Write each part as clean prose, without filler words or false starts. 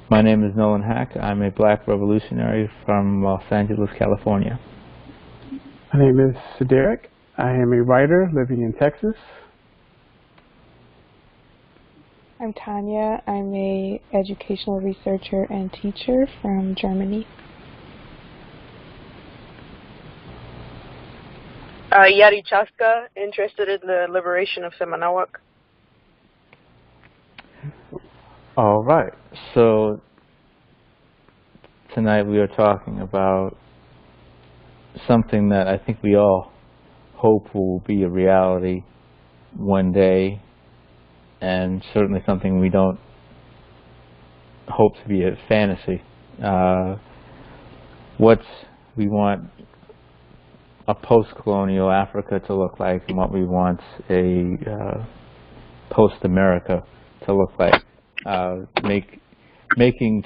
My name is Nolan Hack. I'm a black revolutionary from Los Angeles, California. My name is Derrick. I am a writer living in Texas. I'm Tanja. I'm a educational researcher and teacher from Germany. Illari Chaska, interested in the liberation of Semanawak. All right. So tonight we are talking about something that I think we all hope will be a reality one day, and certainly something we don't hope to be a fantasy. What we want a post-colonial Africa to look like, and what we want a post-America to look like. Making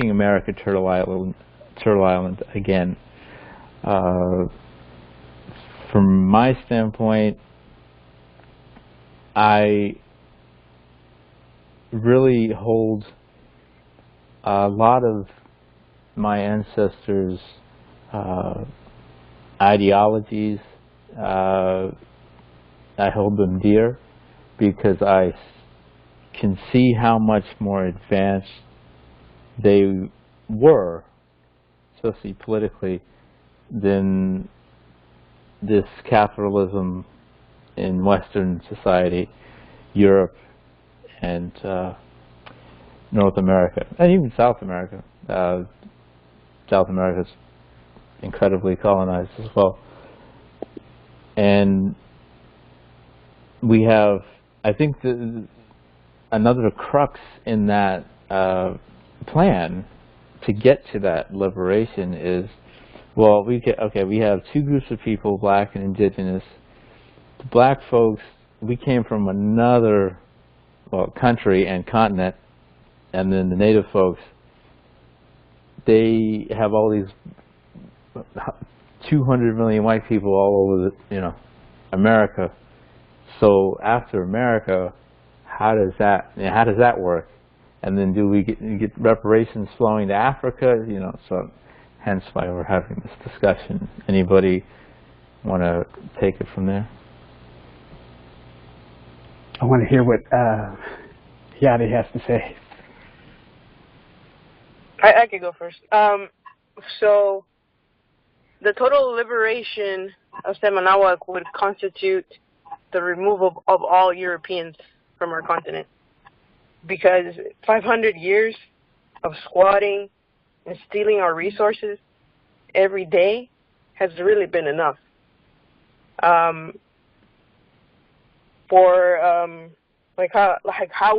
America Turtle Island again. From my standpoint, I really hold a lot of my ancestors' ideologies. I hold them dear because I can see how much more advanced they were, especially politically, than this capitalism in Western society, Europe, and North America, and even South America. South America is incredibly colonized as well. And we have, I think, another crux in that plan to get to that liberation is, well, we have two groups of people, black and indigenous. The black folks, we came from another country and continent, and then the native folks, they have all these 200 million white people all over America. So after America, how does that work? And then do we get reparations flowing to Africa? So hence why we're having this discussion. Anybody want to take it from there? I want to hear what Illari has to say. I could go first. So the total liberation of Semanawak would constitute the removal of all Europeans from our continent, because 500 years of squatting and stealing our resources every day has really been enough. How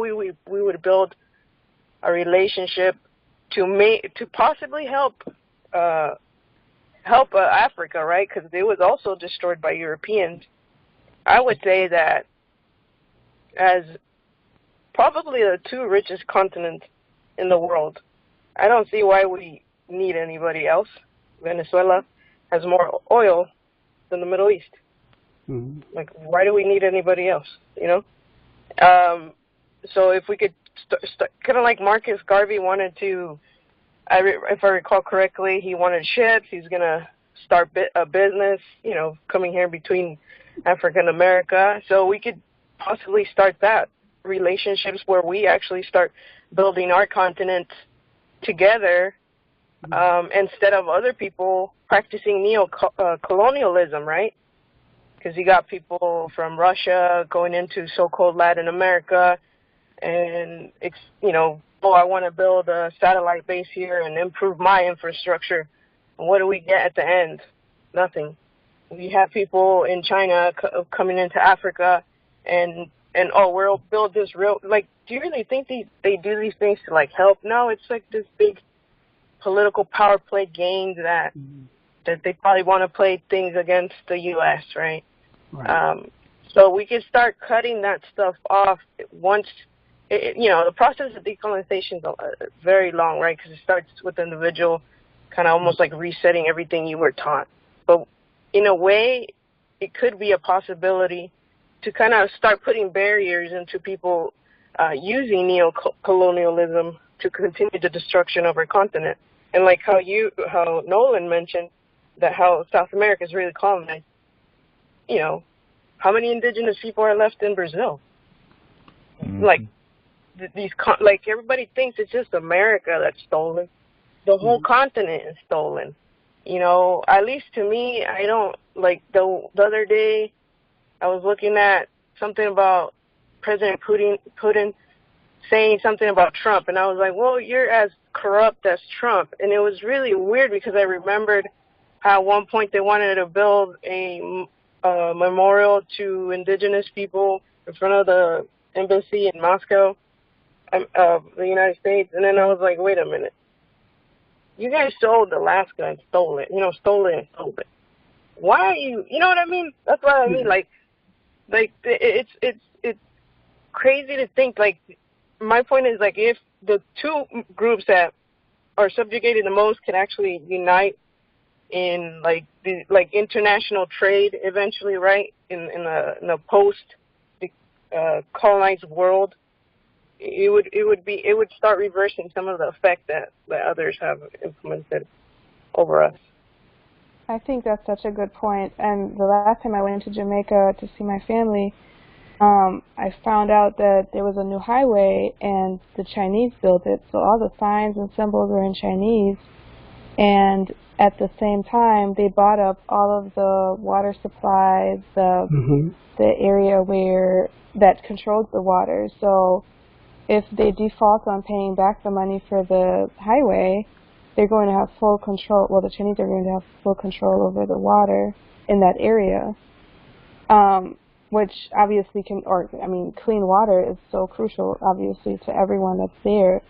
we would build a relationship to possibly help Africa, right? Because it was also destroyed by Europeans. I would say that as probably the two richest continents in the world, I don't see why we need anybody else. Venezuela has more oil than the Middle East. Mm-hmm. Like, why do we need anybody else, So if we could kind of like Marcus Garvey wanted to, if I recall correctly, he wanted ships. He's going to start a business, coming here between Africa and America. So we could possibly start that relationships where we actually start building our continent together, instead of other people practicing neo-colonialism, right? Because you got people from Russia going into so-called Latin America, and it's, I want to build a satellite base here and improve my infrastructure. And what do we get at the end? Nothing. We have people in China coming into Africa, and we'll build this real, do you really think they do these things to, help? No, it's like this big political power play game that they probably want to play things against the U.S., right? So we can start cutting that stuff off once, the process of decolonization is very long, right? Because it starts with the individual kind of almost like resetting everything you were taught. But in a way, it could be a possibility to kind of start putting barriers into people using neo-colonialism to continue the destruction of our continent. And like how Nolan mentioned that how South America is really colonized. You know, how many indigenous people are left in Brazil? Mm-hmm. Like like everybody thinks it's just America that's stolen. The whole continent is stolen. You know, at least to me, I don't like the other day I was looking at something about President Putin saying something about Trump, and I was like, well, you're as corrupt as Trump. And it was really weird because I remembered how at one point they wanted to build a memorial to indigenous people in front of the embassy in Moscow, of the United States. And then I was like, wait a minute. You guys sold Alaska and stole it. You know, stole it and sold it. Why are you know what I mean? That's what I mean. Like it's crazy to think, like, my point is, like, if the two groups that are subjugated the most can actually unite in like international trade eventually, right? In a post colonized world, it would start reversing some of the effect that others have implemented over us. I think that's such a good point. And the last time I went to Jamaica to see my family, I found out that there was a new highway and the Chinese built it, so all the signs and symbols were in Chinese. And at the same time, they bought up all of the water supplies, the area that controls the water. So if they default on paying back the money for the highway, they're going to have full control. Well, the Chinese are going to have full control over the water in that area, which obviously clean water is so crucial, obviously, to everyone that's there.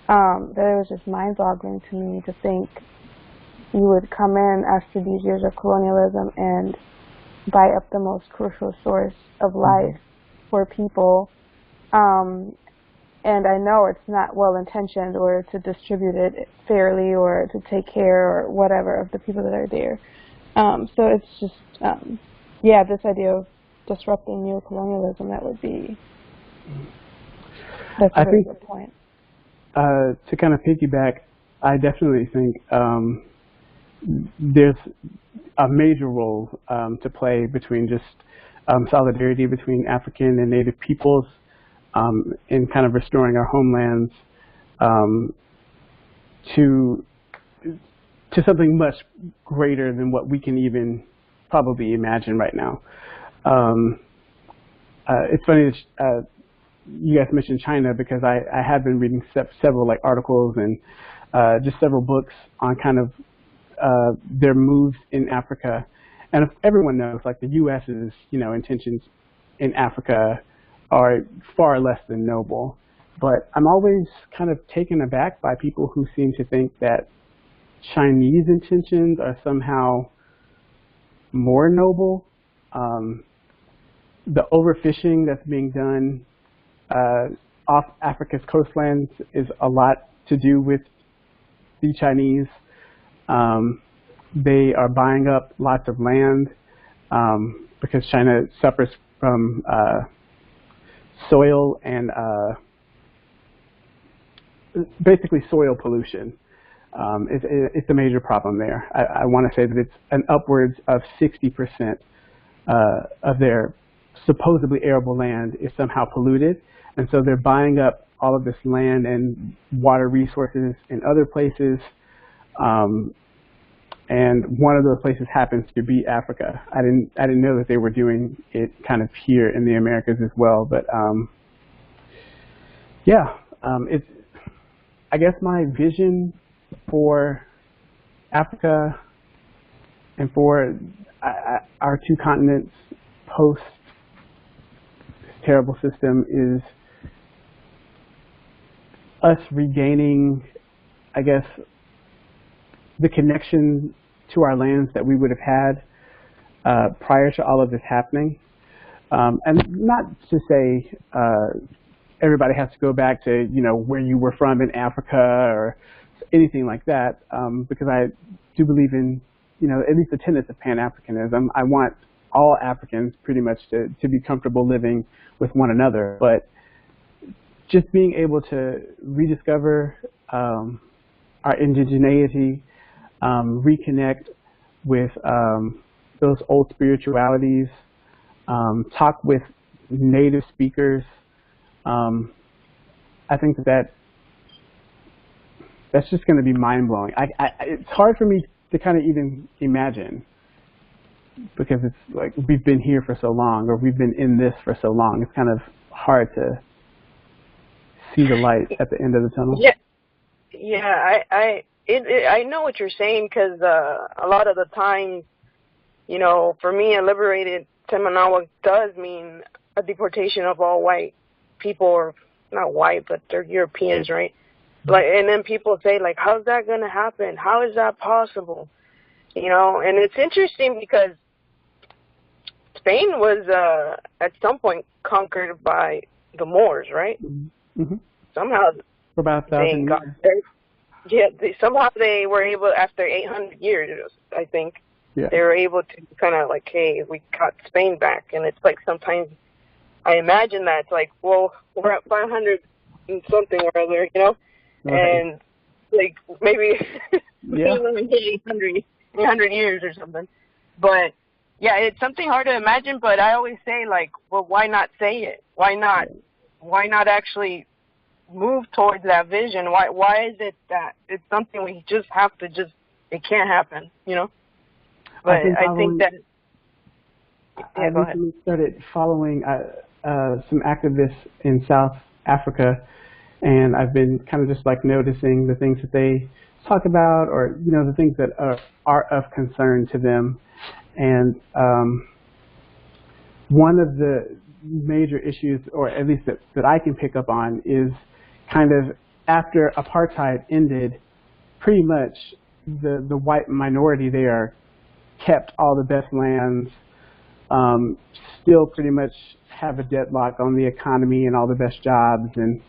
That it was just mind-boggling to me to think you would come in after these years of colonialism and buy up the most crucial source of life for people. And I know it's not well-intentioned or to distribute it fairly or to take care or whatever of the people that are there. So it's just, this idea of disrupting neocolonialism, that's a really good point. To kind of piggyback, I definitely think there's a major role to play between just solidarity between African and Native peoples in kind of restoring our homelands to something much greater than what we can even probably imagine right now. It's funny that you guys mentioned China, because I have been reading several articles and just several books on kind of their moves in Africa. And everyone knows, the U.S.'s intentions in Africa are far less than noble. But I'm always kind of taken aback by people who seem to think that Chinese intentions are somehow more noble. The overfishing that's being done off Africa's coastlands is a lot to do with the Chinese. They are buying up lots of land because China suffers from soil and basically soil pollution. It's a major problem there. I want to say that it's an upwards of 60% of their supposedly arable land is somehow polluted, and so they're buying up all of this land and water resources in other places. And one of those places happens to be Africa. I didn't know that they were doing it kind of here in the Americas as well. But it's, I guess, my vision for Africa and for our two continents post this terrible system is us regaining, I guess, the connection to our lands that we would have had prior to all of this happening. And not to say everybody has to go back to, where you were from in Africa or anything like that, because I do believe in, at least the tenets of Pan-Africanism. I want all Africans pretty much to be comfortable living with one another. But just being able to rediscover our indigeneity, reconnect with those old spiritualities, talk with native speakers. I think that's just going to be mind-blowing. It's hard for me to kind of even imagine, because it's like we've been here for so long, or we've been in this for so long. It's kind of hard to see the light at the end of the tunnel. Yeah. I know what you're saying, because a lot of the time, you know, for me, a liberated Temanawa does mean a deportation of all white people, or not white, but they're Europeans, right? Like, and then people say, like, how's that going to happen? How is that possible? You know, and it's interesting because Spain was at some point conquered by the Moors, right? Mm-hmm. Somehow for about 1,000 years. Somehow they were able, after 800 years, I think, they were able to kind of like, hey, we got Spain back. And it's like sometimes I imagine that it's like, well, we're at 500 and something or other, you know? Right. And like maybe we only hit 800 years or something. But yeah, it's something hard to imagine, but I always say, like, well, why not say it? Why not actually move towards that vision? Why is it that it's something we just have to it can't happen, you know? But I think that I recently started following some activists in South Africa, and I've been kind of just like noticing the things that they talk about, or, you know, the things that are of concern to them. And one of the major issues, or at least that I can pick up on, is kind of after apartheid ended, pretty much the white minority there kept all the best lands, still pretty much have a deadlock on the economy and all the best jobs. And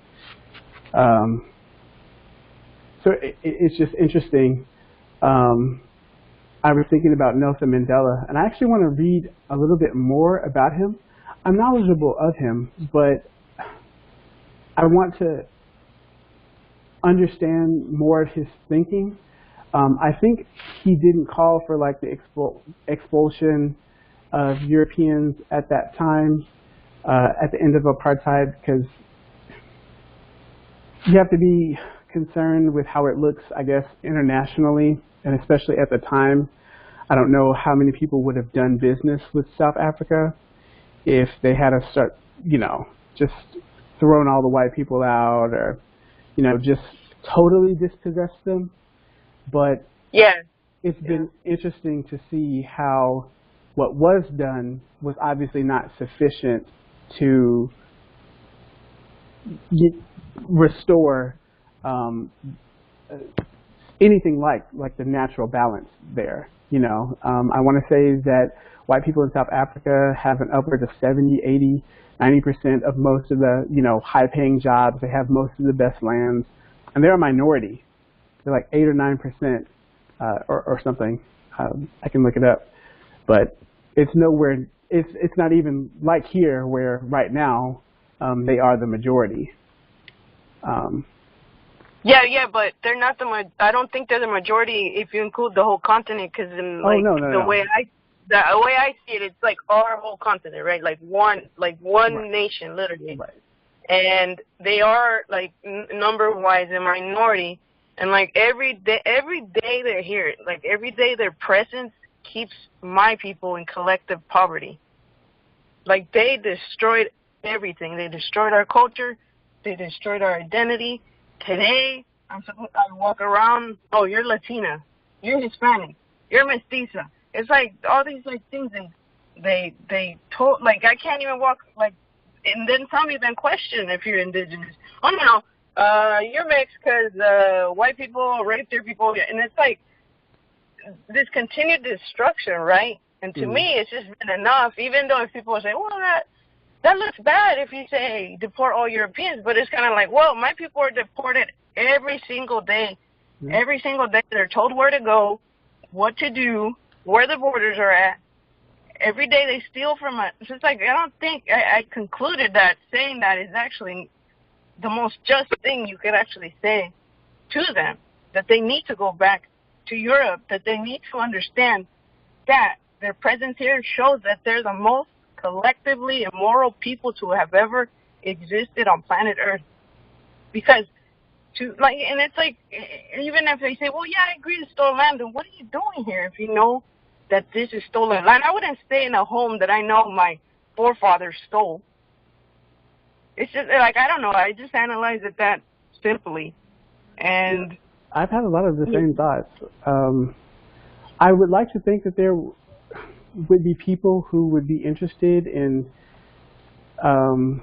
so it's just interesting. I was thinking about Nelson Mandela, and I actually want to read a little bit more about him. I'm knowledgeable of him, but I want to understand more of his thinking. I think he didn't call for like the expulsion of Europeans at that time, at the end of apartheid, because you have to be concerned with how it looks, I guess, internationally, and especially at the time. I don't know how many people would have done business with South Africa if they had to start, you know, just throwing all the white people out, or, you know, just totally dispossess them. But it's been interesting to see how what was done was obviously not sufficient to restore anything like the natural balance there. You know, I want to say that white people in South Africa have an upwards of 70, 80, 90% of most of the, you know, high-paying jobs. They have most of the best lands, and they're a minority. They're like 8 or 9% or something. I can look it up, but it's nowhere. It's not even like here, where right now they are the majority. But they're not I don't think they're the majority if you include the whole continent, because the way I see it, it's like our whole continent, right? Like one nation, literally. Right. And they are like number-wise a minority, and like every day they're here. Like every day their presence keeps my people in collective poverty. Like they destroyed everything. They destroyed our culture. They destroyed our identity. Today, I walk around, oh, you're Latina, you're Hispanic, you're Mestiza. It's like all these like things they told, like I can't even walk, like, and then some even question if you're indigenous. Oh no, you're mixed because white people raped their people, and it's like this continued destruction, right? And to me, it's just been enough. Even though if people say, well, that looks bad if you say deport all Europeans, but it's kind of like, well, my people are deported every single day. Mm-hmm. Every single day they're told where to go, what to do, where the borders are at. Every day they steal from us. It's just like, I don't think, I concluded that saying that is actually the most just thing you could actually say to them, that they need to go back to Europe, that they need to understand that their presence here shows that they're the most collectively immoral people to have ever existed on planet Earth. Because and it's like, even if they say, well, yeah, I agree to stolen land, then what are you doing here if you know that this is stolen land? I wouldn't stay in a home that I know my forefathers stole. It's just like, I don't know, I just analyze it that simply. And I've had a lot of the same thoughts. I would like to think that there would be people who would be interested in, because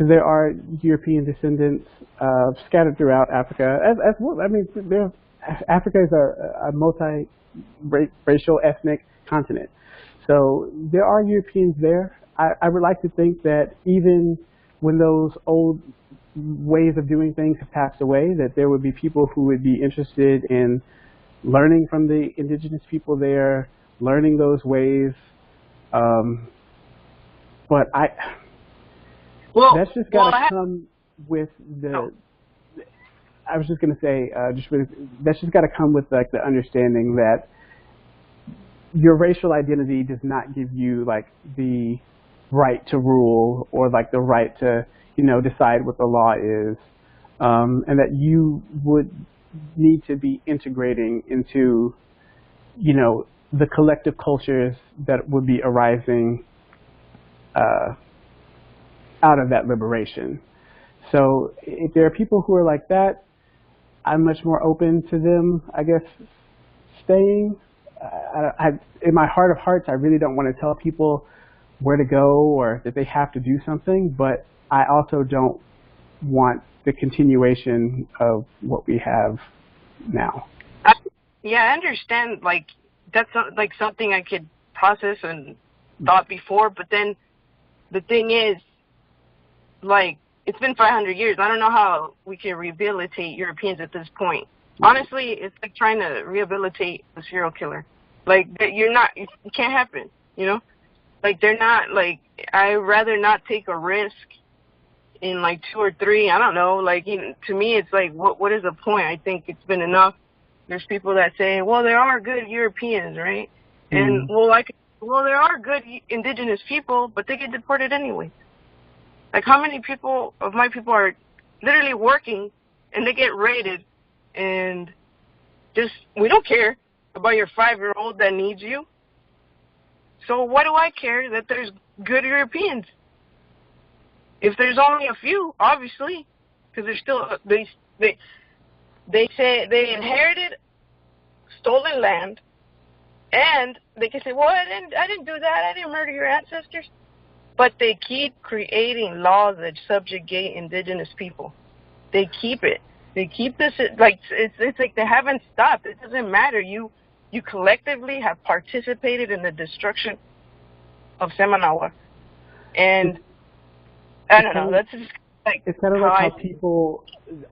there are European descendants scattered throughout Africa. As well, I mean, Africa is a multi-racial, ethnic continent. So there are Europeans there. I would like to think that even when those old ways of doing things have passed away, that there would be people who would be interested in learning from the indigenous people there, learning those ways. But that's just got to come with the. I was just going to say, that's just got to come with like the understanding that your racial identity does not give you like the right to rule or like the right to, you know, decide what the law is, and that you would need to be integrating into, you know, the collective cultures that would be arising out of that liberation. So if there are people who are like that, I'm much more open to them, I guess, staying. In my heart of hearts, I really don't want to tell people where to go or that they have to do something, but I also don't want the continuation of what we have now. I understand, like, that's like something I could process and thought before, but then the thing is, like, it's been 500 years. I don't know how we can rehabilitate Europeans at this point. Honestly, it's like trying to rehabilitate a serial killer. Like, it can't happen, you know? Like, they're not, like, I'd rather not take a risk in, like, 2 or 3, I don't know. Like, you know, to me, it's like, what is the point? I think it's been enough. There's people that say, well, there are good Europeans, right? And, well, there are good indigenous people, but they get deported anyway. Like, how many people of my people are literally working, and they get raided, and just, we don't care about your 5-year-old that needs you. So what do I care that there's good Europeans? If there's only a few, obviously, because they're still, they say they inherited stolen land, and they can say, well, I didn't do that, I didn't murder your ancestors. But they keep creating laws that subjugate indigenous people. They keep it. They keep this, like, it's like they haven't stopped. It doesn't matter. You collectively have participated in the destruction of Semanawa. And I don't know, that's just like, it's kind of like how people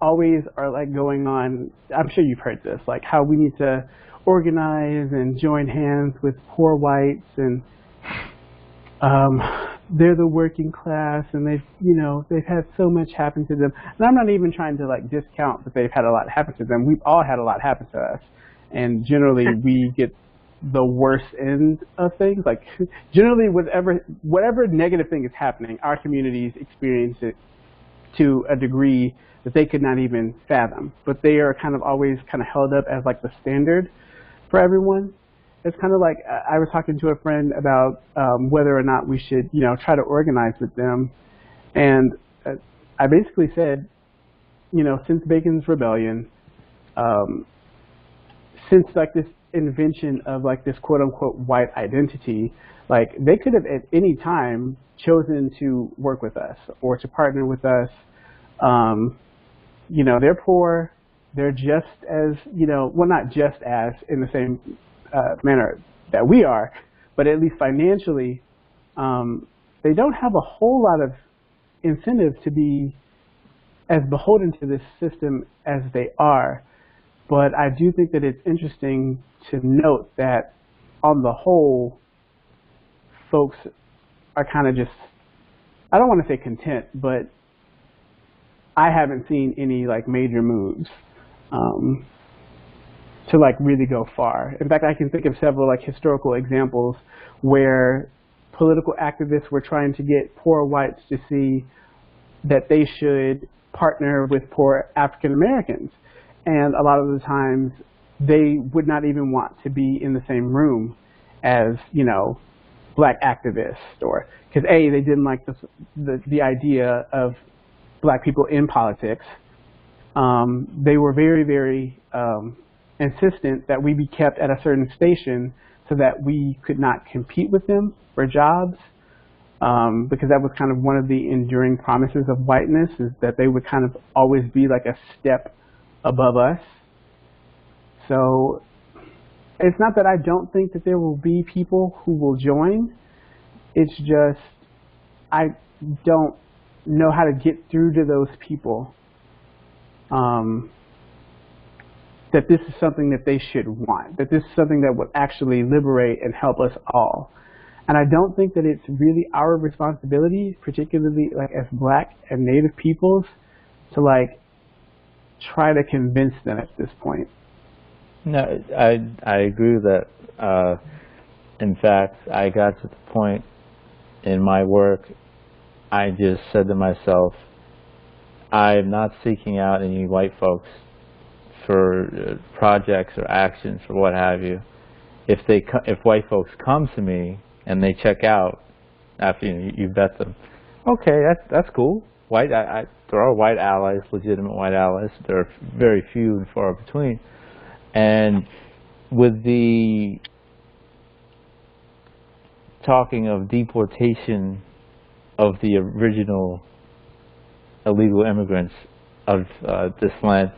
always are like going on, I'm sure you've heard this, like how we need to organize and join hands with poor whites, and they're the working class, and they've had so much happen to them. And I'm not even trying to like discount that they've had a lot happen to them. We've all had a lot happen to us, and generally we get the worst end of things. Like generally, whatever negative thing is happening, our communities experience it to a degree that they could not even fathom. But they are kind of always kind of held up as like the standard for everyone. It's kind of like I was talking to a friend about whether or not we should, try to organize with them, and I basically said, since Bacon's Rebellion, since like this invention of like this quote unquote white identity, like they could have at any time chosen to work with us or to partner with us. They're poor. They're just as, well, not just as in the same manner that we are, but at least financially, they don't have a whole lot of incentive to be as beholden to this system as they are. But I do think that it's interesting to note that on the whole, folks are kind of just I don't want to say content, but I haven't seen any like major moves to like really go far. In fact, I can think of several like historical examples where political activists were trying to get poor whites to see that they should partner with poor African Americans. And a lot of the times they would not even want to be in the same room as, you know, black activists, or because A, they didn't like the idea of black people in politics. They were very, very insistent that we be kept at a certain station so that we could not compete with them for jobs, because that was kind of one of the enduring promises of whiteness, is that they would kind of always be like a step above us. So it's not that I don't think that there will be people who will join. It's just I don't know how to get through to those people that this is something that they should want, that this is something that would actually liberate and help us all. And I don't think that it's really our responsibility, particularly like as black and native peoples, to like try to convince them at this point. No, I agree with that. In fact, I got to the point in my work, I just said to myself, I'm not seeking out any white folks for projects or actions or what have you. If white folks come to me and they check out after you vet them, okay, that's cool. There are white allies, legitimate white allies. There are very few and far between. And with the talking of deportation of the original illegal immigrants of this land,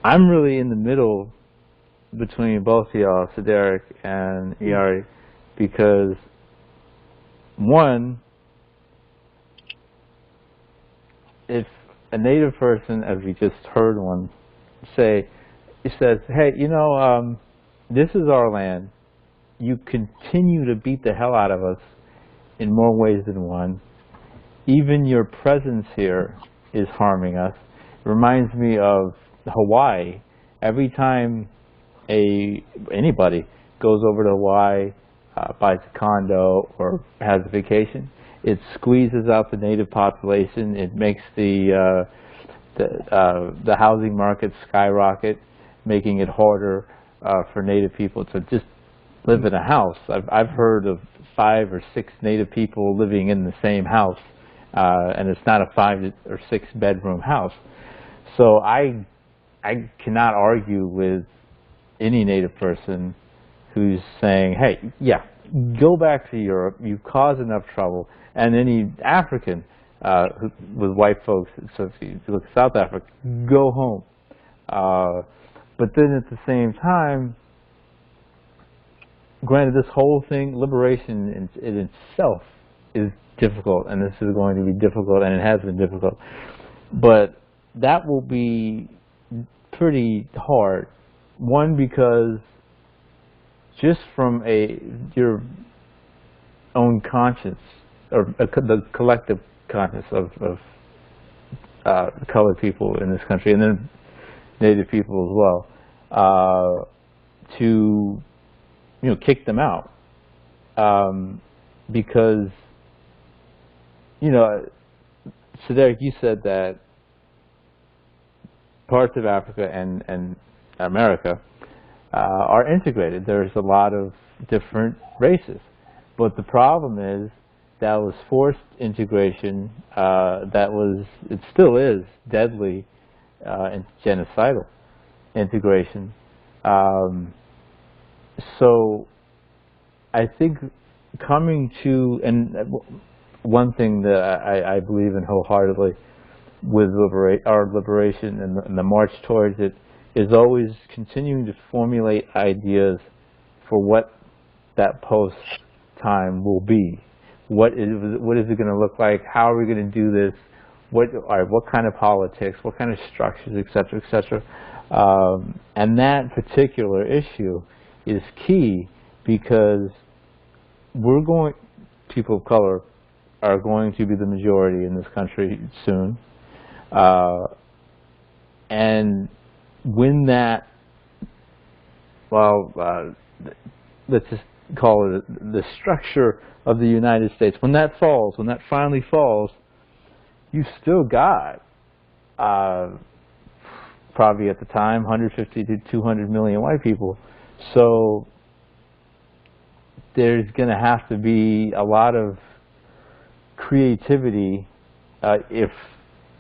I'm really in the middle between both of y'all, so Derrick and Illari, because one, if a native person, as we just heard one say, it says, hey, this is our land. You continue to beat the hell out of us in more ways than one. Even your presence here is harming us. It reminds me of Hawaii. Every time anybody goes over to Hawaii, buys a condo or has a vacation, it squeezes out the native population. It makes the housing market skyrocket, making it harder for native people to just live in a house. I've heard of 5 or 6 native people living in the same house, and it's not a 5 or 6 bedroom house. So I cannot argue with any native person who's saying, hey, yeah, go back to Europe, you've caused enough trouble. And any African with white folks, so if you look at South Africa, go home. But then at the same time, granted, this whole thing, liberation in itself is difficult, and this is going to be difficult, and it has been difficult. But that will be pretty hard. One, because just from your own conscience, or the collective conscience of colored people in this country, and then native people as well, to kick them out, because so Derrick, you said that parts of Africa and America are integrated. There's a lot of different races, but the problem is that was forced integration. It still is deadly and genocidal integration. So I think coming to, and one thing that I believe in wholeheartedly with our liberation and the march towards it is always continuing to formulate ideas for what that post time will be. What is it going to look like? How are we going to do this? What kind of politics? What kind of structures, et cetera, et cetera. And that particular issue is key, because people of color are going to be the majority in this country soon. And when that, let's just call it the structure of the United States, when that falls, when that finally falls, you still got probably at the time 150 to 200 million white people. So there's going to have to be a lot of creativity if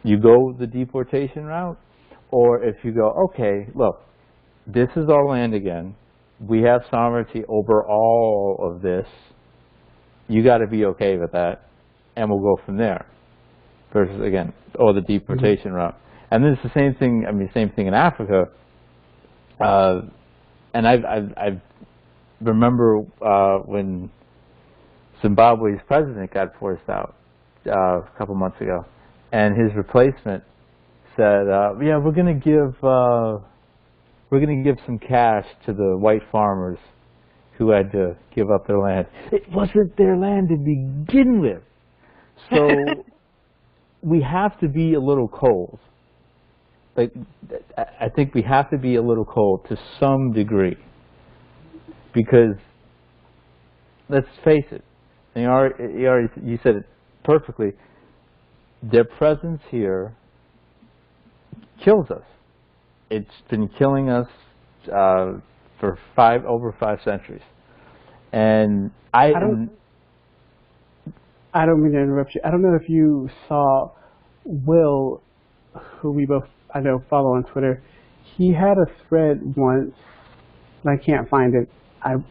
you go the deportation route, or if you go, okay, look, this is our land again. We have sovereignty over all of this. You got to be okay with that, and we'll go from there. Versus, again, or the deportation route. And then it's the same thing. I mean, same thing in Africa. And I remember when Zimbabwe's president got forced out a couple months ago, and his replacement said, "Yeah, we're going to give some cash to the white farmers who had to give up their land." It wasn't their land to begin with. So we have to be a little cold. Like, I think we have to be a little cold to some degree, because let's face it, you said it perfectly. Their presence here kills us. It's been killing us for over 5 centuries. And I don't mean to interrupt you. I don't know if you saw Will, who we both, I know, follow on Twitter. He had a thread once, and I can't find it. I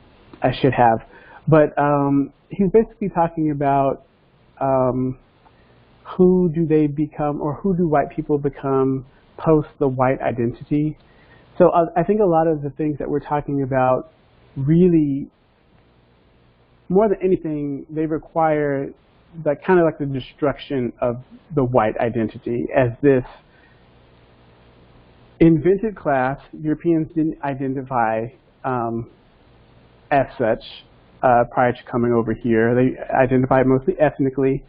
should have. But he's basically talking about who do they become, or who do white people become post the white identity. So I think a lot of the things that we're talking about really, more than anything, they require that kind of like the destruction of the white identity as this invented class. Europeans didn't identify as such prior to coming over here. They identified mostly ethnically.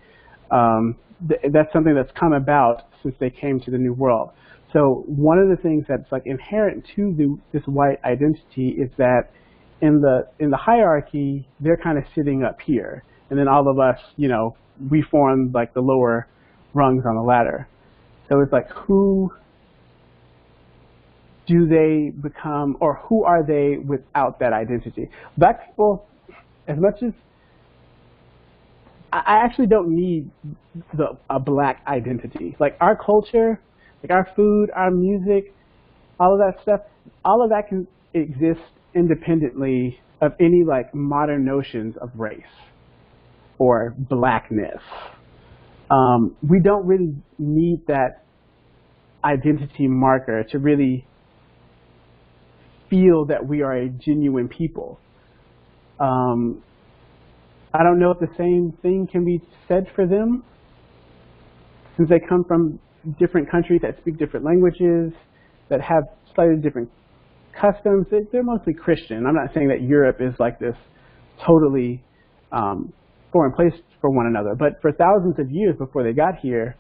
That's something that's come about since they came to the New World. So one of the things that's like inherent to this white identity is that in the hierarchy, they're kind of sitting up here, and then all of us, you know, we form like the lower rungs on the ladder. So it's like, who do they become, or who are they without that identity? Black people, as much as I actually don't need a black identity. Like our culture, like our food, our music, all of that stuff, all of that can exist independently of any like modern notions of race or blackness. We don't really need that identity marker to really feel that we are a genuine people. I don't know if the same thing can be said for them, since they come from different countries that speak different languages, that have slightly different customs. They're mostly Christian. I'm not saying that Europe is like this totally foreign place for one another, but for thousands of years before they got here,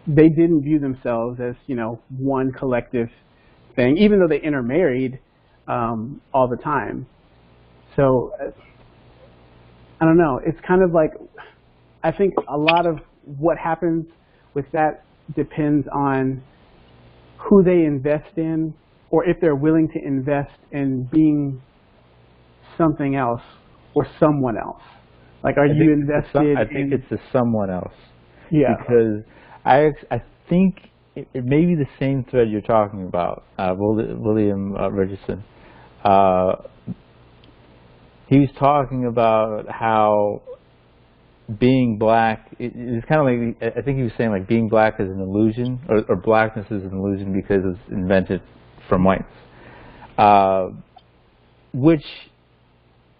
they didn't view themselves as, you know, one collective thing, even though they intermarried all the time. So I don't know. It's kind of like, I think a lot of what happens with that depends on who they invest in, or if they're willing to invest in being something else or someone else. Like, are you invested? I think it's a someone else. Yeah. Because I think it may be the same thread you're talking about, William Richardson. He was talking about how being black, it's kind of like, I think he was saying like being black is an illusion, or blackness is an illusion because it's invented from whites. Which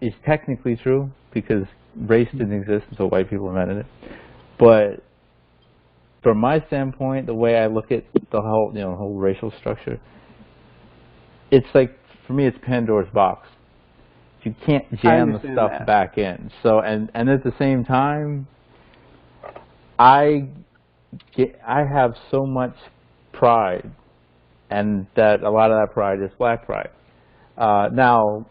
is technically true, because race didn't exist until white people invented it. But from my standpoint, the way I look at the whole racial structure, it's like, for me, it's Pandora's box. you can't jam the stuff that. back in. So and at the same time, I have so much pride, and that a lot of that pride is black pride. Now,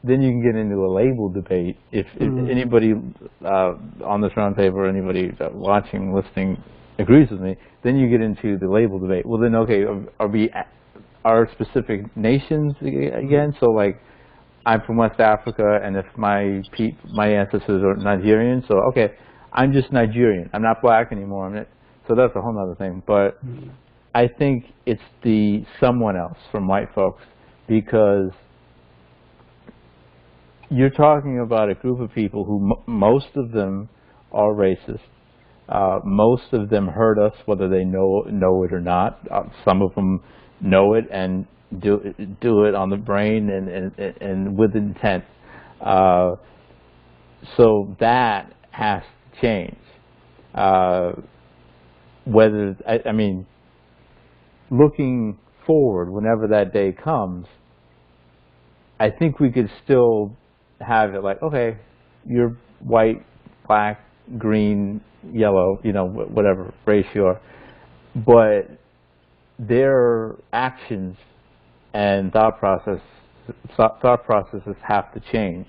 then you can get into a label debate. If anybody on this roundtable or anybody watching, listening agrees with me, then you get into the label debate. Well, then, okay, are specific nations again? So, like, I'm from West Africa, and if my ancestors are Nigerian, so okay, I'm just Nigerian. I'm not black anymore. So that's a whole other thing. But I think it's the someone else from white folks, because you're talking about a group of people who most of them are racist. Most of them hurt us, whether they know it or not. Some of them know it and do it on the brain and with intent. So that has to change. I mean, looking forward, whenever that day comes, I think we could still have it like, okay, you're white, black, green, yellow, whatever race you are, but their actions and thought processes have to change.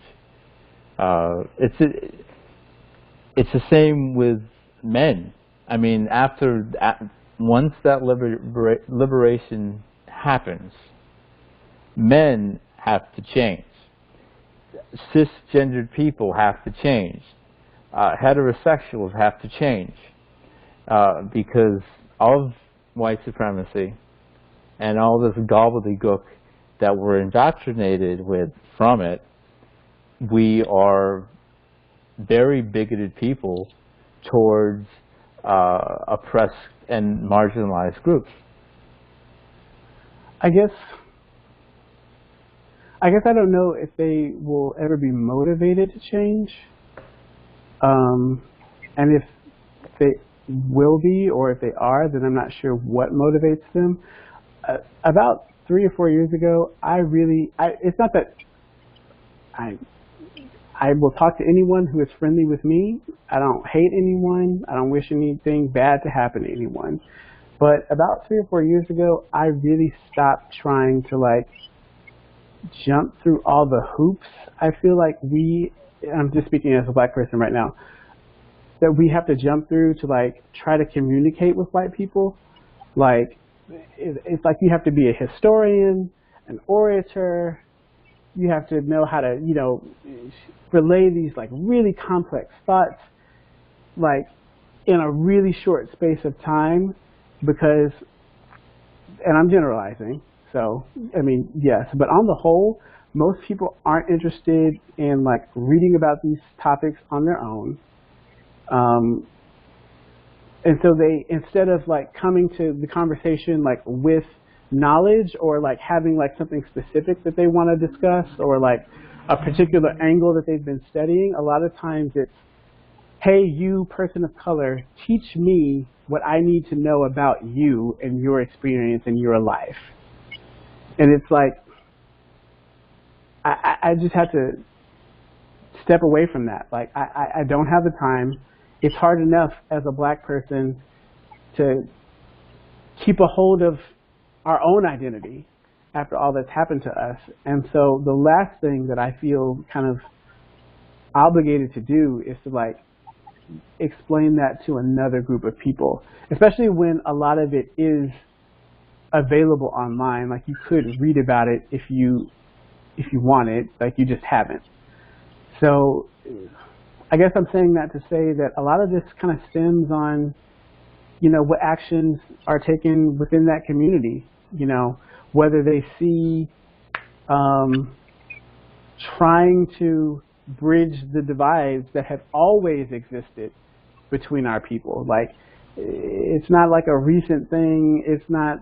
It's the same with men. I mean, once that liberation happens, men have to change. Cisgendered people have to change. Heterosexuals have to change because of white supremacy and all this gobbledygook that we're indoctrinated with from it. We are very bigoted people towards oppressed and marginalized groups. I guess I don't know if they will ever be motivated to change, and if they will be, or if they are, then I'm not sure what motivates them. About 3 or 4 years ago, it's not that I will talk to anyone who is friendly with me. I don't hate anyone. I don't wish anything bad to happen to anyone. But about 3 or 4 years ago, I really stopped trying to jump through all the hoops. I feel like I'm just speaking as a black person right now, that we have to jump through to try to communicate with white people. It's like you have to be a historian, an orator. You have to know how to, relay these really complex thoughts, in a really short space of time, because, and I'm generalizing, so, I mean, yes, but on the whole, most people aren't interested in reading about these topics on their own. And so they, instead of coming to the conversation with knowledge, or having something specific that they want to discuss, or a particular angle that they've been studying, a lot of times it's, hey, you person of color, teach me what I need to know about you and your experience and your life. And it's I just had to step away from that. I don't have the time. It's hard enough as a black person to keep a hold of our own identity after all that's happened to us. And so the last thing that I feel kind of obligated to do is to explain that to another group of people, especially when a lot of it is available online. You could read about it if you wanted, you just haven't. So I guess I'm saying that to say that a lot of this kind of stems on, what actions are taken within that community, whether they see trying to bridge the divides that have always existed between our people. It's not a recent thing. It's not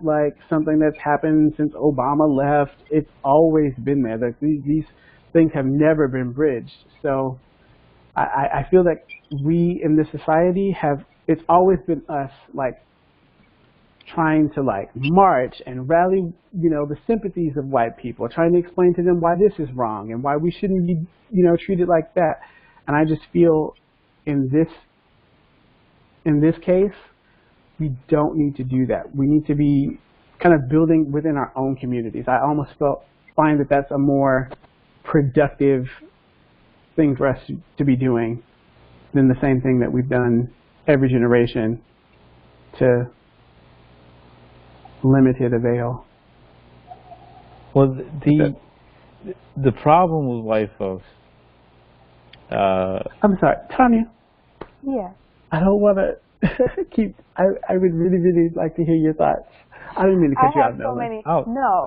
something that's happened since Obama left. It's always been there. These things have never been bridged. So I feel that we in this society it's always been us, trying to like march and rally, you know, the sympathies of white people, trying to explain to them why this is wrong and why we shouldn't be, you know, treated like that. And I just feel in this case, we don't need to do that. We need to be kind of building within our own communities. I almost find that that's a more productive thing for us to be doing than the same thing that we've done every generation to limited avail. Well, the problem with white folks. I'm sorry, Tanya. Yeah. I don't want to keep. I would really, really like to hear your thoughts. I didn't mean to cut you out, so Nolan. many. Oh. No.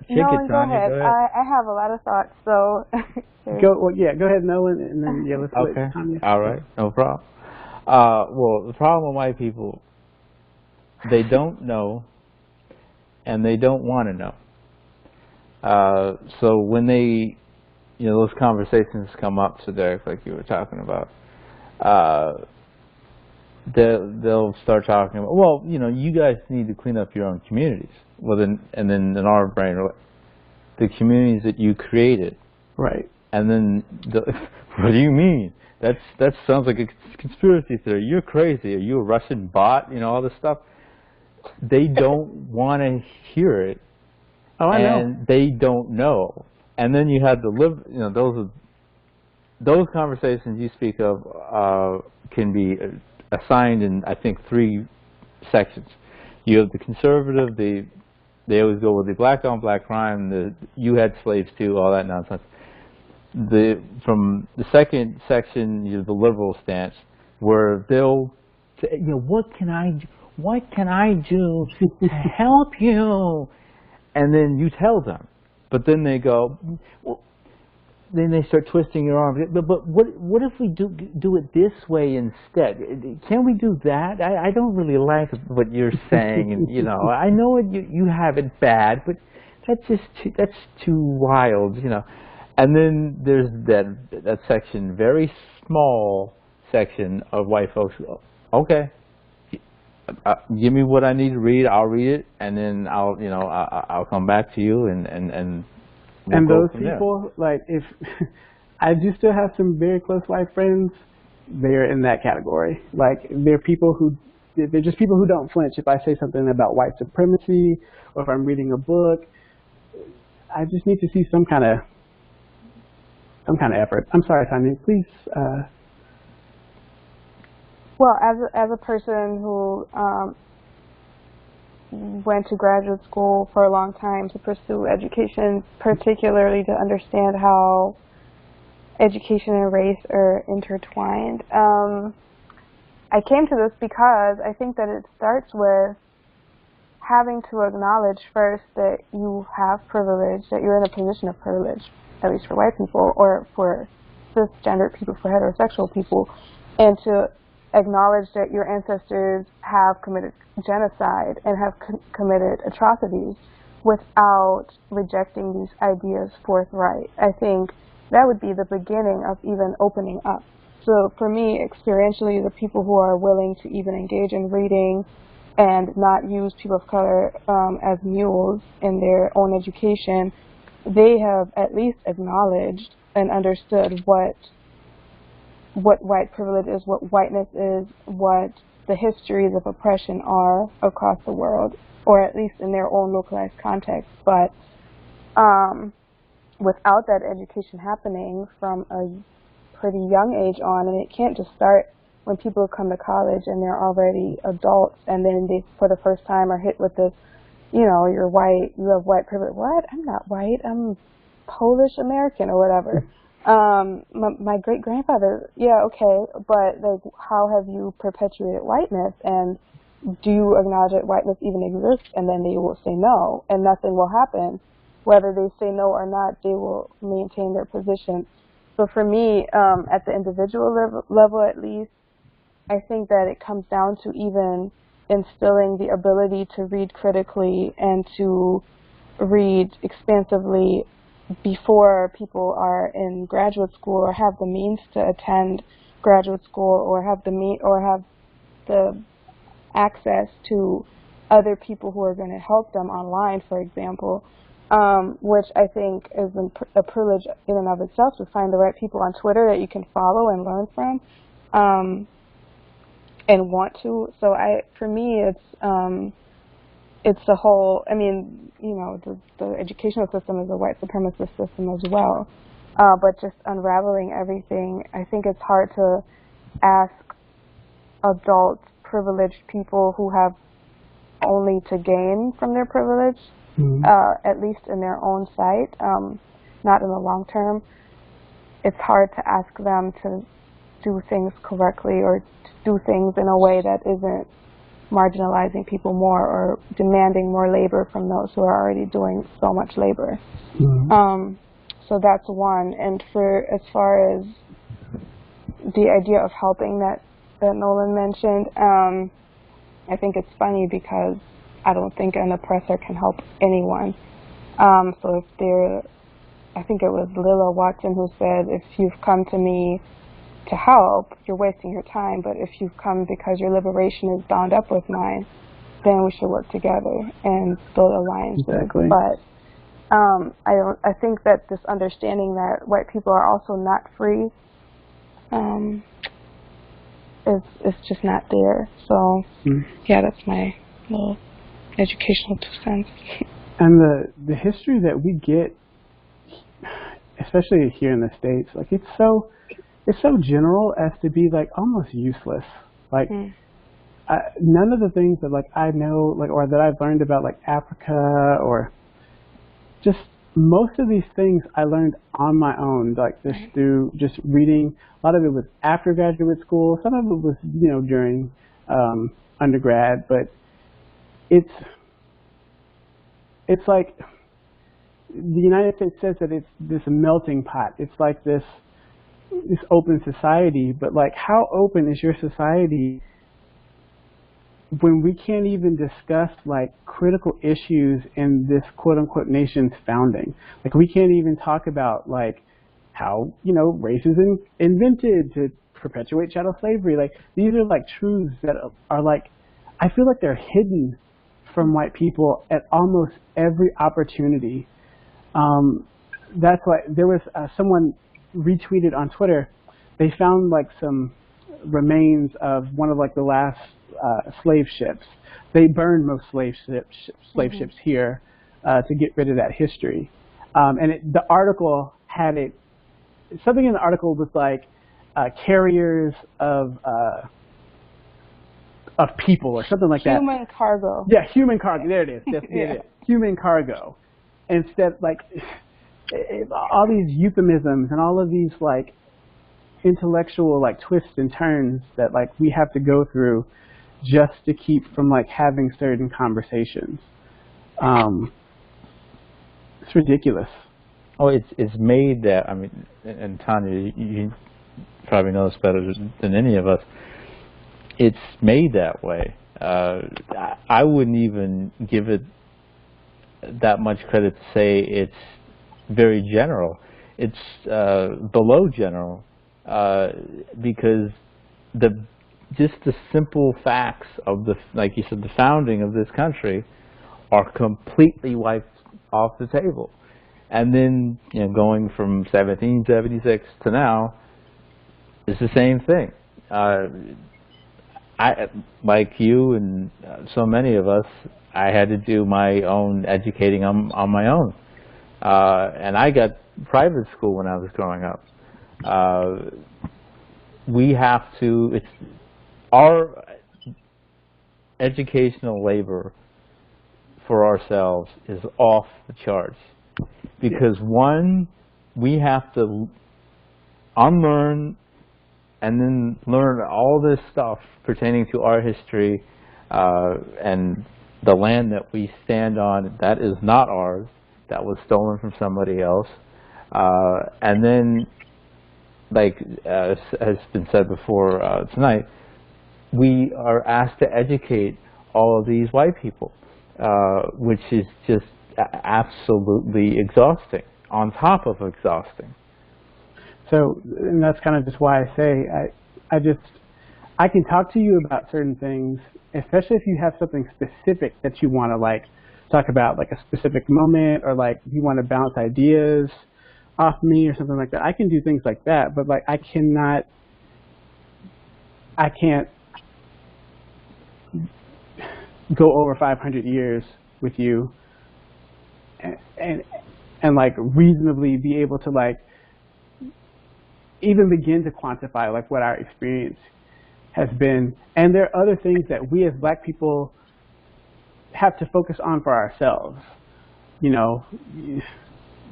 Nolan, go ahead. I have a lot of thoughts. So. Go ahead, Nolan, and then let's let Tanya. All right, no problem. Well, the problem with white people, they don't know, and they don't want to know. So when they, you know, those conversations come up to Derrick, like you were talking about, they'll start talking about, well, you know, you guys need to clean up your own communities. Well, then, and then in our brain, the communities that you created. Right. And then, what do you mean? That sounds like a conspiracy theory. You're crazy. Are you a Russian bot? You know, all this stuff. They don't want to hear it. Oh, I know. And they don't know. And then you have you know, those conversations you speak of can be assigned in, I think, 3 sections. You have the conservative, they always go with the black on black crime, you had slaves too, all that nonsense. From the second section, you have the liberal stance, where they'll say, you know, what can I do to help you? And then you tell them, but then they go, well, then they start twisting your arm. But what if we do it this way instead? Can we do that? I don't really like what you're saying, and you know, I know you have it bad, but that's too wild, you know. And then there's that section, very small section of white folks. Okay, give me what I need to read. I'll read it, and then I'll come back to you and those people, like, if I do still have some very close white friends, they're in that category. Like, they're just people who don't flinch if I say something about white supremacy or if I'm reading a book. I just need to see some kind of effort. I'm sorry, Tanya, please. Well, as a person who went to graduate school for a long time to pursue education, particularly to understand how education and race are intertwined, I came to this because I think that it starts with having to acknowledge first that you have privilege, that you're in a position of privilege, at least for white people, or for cisgendered people, for heterosexual people, and to acknowledge that your ancestors have committed genocide and have committed atrocities without rejecting these ideas forthright. I think that would be the beginning of even opening up. So for me, experientially, the people who are willing to even engage in reading and not use people of color as mules in their own education, they have at least acknowledged and understood what white privilege is, what whiteness is, what the histories of oppression are across the world, or at least in their own localized context. But without that education happening from a pretty young age on, and it can't just start when people come to college and they're already adults, and then they, for the first time, are hit with this, you know, you're white, you have white privilege. What? I'm not white. I'm Polish American or whatever. My great-grandfather, yeah, okay, but like, how have you perpetuated whiteness, and do you acknowledge that whiteness even exists? And then they will say no, and nothing will happen. Whether they say no or not, they will maintain their position. So for me, at the individual level at least, I think that it comes down to even instilling the ability to read critically and to read expansively before people are in graduate school or have the means to attend graduate school or have the access to other people who are going to help them online, for example, which I think is a privilege in and of itself, to find the right people on Twitter that you can follow and learn from, and want to. So for me, it's the whole, I mean, you know, the educational system is a white supremacist system as well. But just unraveling everything, I think it's hard to ask adult, privileged people who have only to gain from their privilege, at least in their own sight, not in the long term. It's hard to ask them to do things correctly or to do things in a way that isn't marginalizing people more or demanding more labor from those who are already doing so much labor. So that's one. And as far as the idea of helping that Nolan mentioned, I think it's funny because I don't think an oppressor can help anyone. So I think it was Lilla Watson who said, if you've come to me to help, you're wasting your time, but if you've come because your liberation is bound up with mine, then we should work together and build alliances. Exactly. But I think that this understanding that white people are also not free is just not there. So yeah, that's my little educational 2 cents. And the history that we get, especially here in the States, like it's so general as to be like almost useless. Like none of the things that like I know, like, or that I've learned about like Africa, or just most of these things I learned on my own, like just through just reading. A lot of it was after graduate school. Some of it was, you know, during undergrad. But it's like the United States says that it's this melting pot. It's like this open society. But like, how open is your society when we can't even discuss like critical issues in this quote unquote nation's founding? Like, we can't even talk about like how, you know, race is invented to perpetuate chattel slavery. Like, these are like truths that are like, I feel like they're hidden from white people at almost every opportunity. That's why there was someone retweeted on Twitter. They found like some remains of one of like the last slave ships. They burned most slave ships here to get rid of that history. And the article had something in the article was like carriers of people or something like that. Human cargo. Yeah, human cargo. There it is. There it is. Human cargo. Instead, like all these euphemisms and all of these like intellectual like twists and turns that like we have to go through just to keep from like having certain conversations. It's ridiculous. Oh, it's made that, I mean, and Tanja, you probably know this better than any of us. It's made that way. I wouldn't even give it that much credit to say it's very general. It's below general because just the simple facts of like you said, the founding of this country are completely wiped off the table. And then, you know, going from 1776 to now, it's the same thing. I, like you and so many of us, I had to do my own educating on my own. And I got private school when I was growing up. We have to, our educational labor for ourselves is off the charts. Because one, we have to unlearn and then learn all this stuff pertaining to our history and the land that we stand on. That is not ours. That was stolen from somebody else. And then, like has been said before tonight, we are asked to educate all of these white people, which is just absolutely exhausting, on top of exhausting. So, and that's kind of just why I say I can talk to you about certain things, especially if you have something specific that you want to like talk about, like a specific moment, or like you want to bounce ideas off me or something like that. I can do things like that, but like I can't go over 500 years with you and like reasonably be able to like even begin to quantify like what our experience has been. And there are other things that we as Black people have to focus on for ourselves. You know,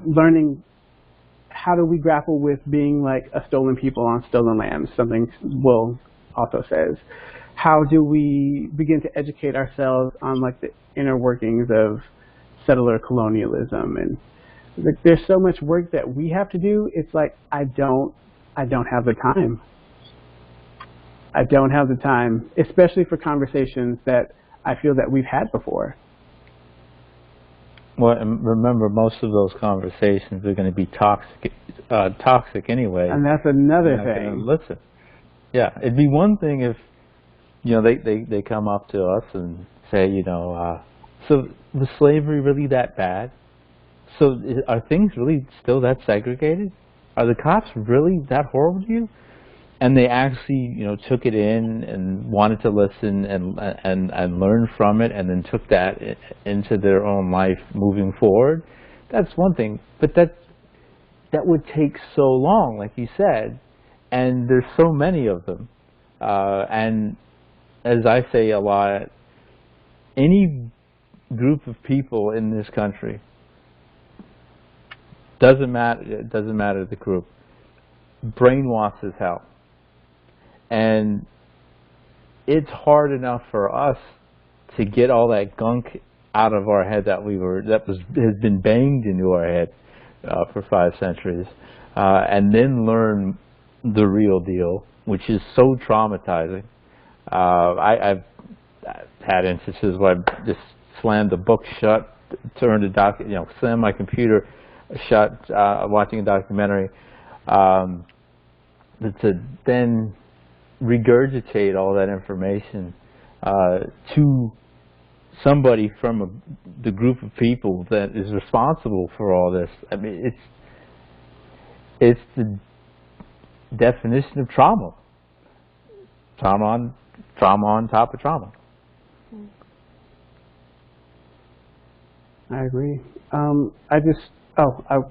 learning how do we grapple with being like a stolen people on stolen lands, something Will also says. How do we begin to educate ourselves on like the inner workings of settler colonialism? And like, there's so much work that we have to do. It's like I don't have the time. I don't have the time, especially for conversations that I feel that we've had before. Well, and remember, most of those conversations are going to be toxic anyway. And that's another thing. Listen, yeah, it'd be one thing if, you know, they come up to us and say, you know, so was slavery really that bad? So are things really still that segregated? Are the cops really that horrible to you? And they actually, you know, took it in and wanted to listen and learn from it, and then took that into their own life moving forward. That's one thing, but that would take so long, like you said, and there's so many of them. And as I say a lot, any group of people in this country, doesn't matter the group, brainwashed as hell. And it's hard enough for us to get all that gunk out of our head that has been banged into our head for 5 centuries, and then learn the real deal, which is so traumatizing. I've had instances where I just slammed the book shut, turned the slammed my computer shut, watching a documentary, to then regurgitate all that information to somebody from the group of people that is responsible for all this. I mean, it's the definition of trauma. Trauma on top of trauma. I agree. I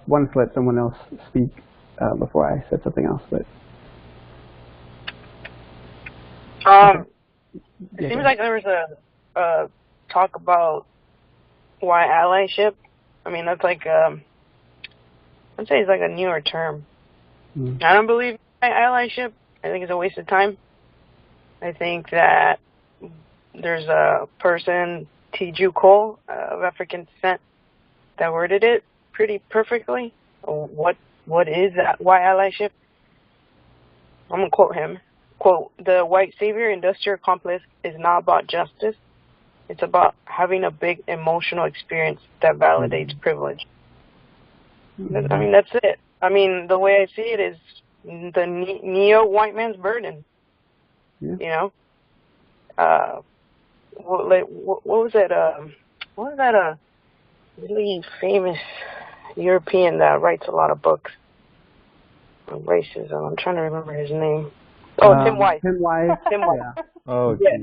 wanted to let someone else speak before I said something else, but. It seems like there was a talk about why allyship. I mean, that's like I'd say it's like a newer term. I don't believe in allyship. I think it's a waste of time. I think that there's a person, T.J. Cole, of African descent, that worded it pretty perfectly. What is that? Why allyship? I'm gonna quote him. Quote, "The white savior industrial complex is not about justice. It's about having a big emotional experience that validates privilege." I mean, that's it. I mean, the way I see it is the neo-white man's burden. Yeah. You know? What was that? What was that? Really famous European that writes a lot of books on racism. I'm trying to remember his name. Oh, Tim Wise. Tim Wise. Tim Wise. Yeah. Oh, yeah.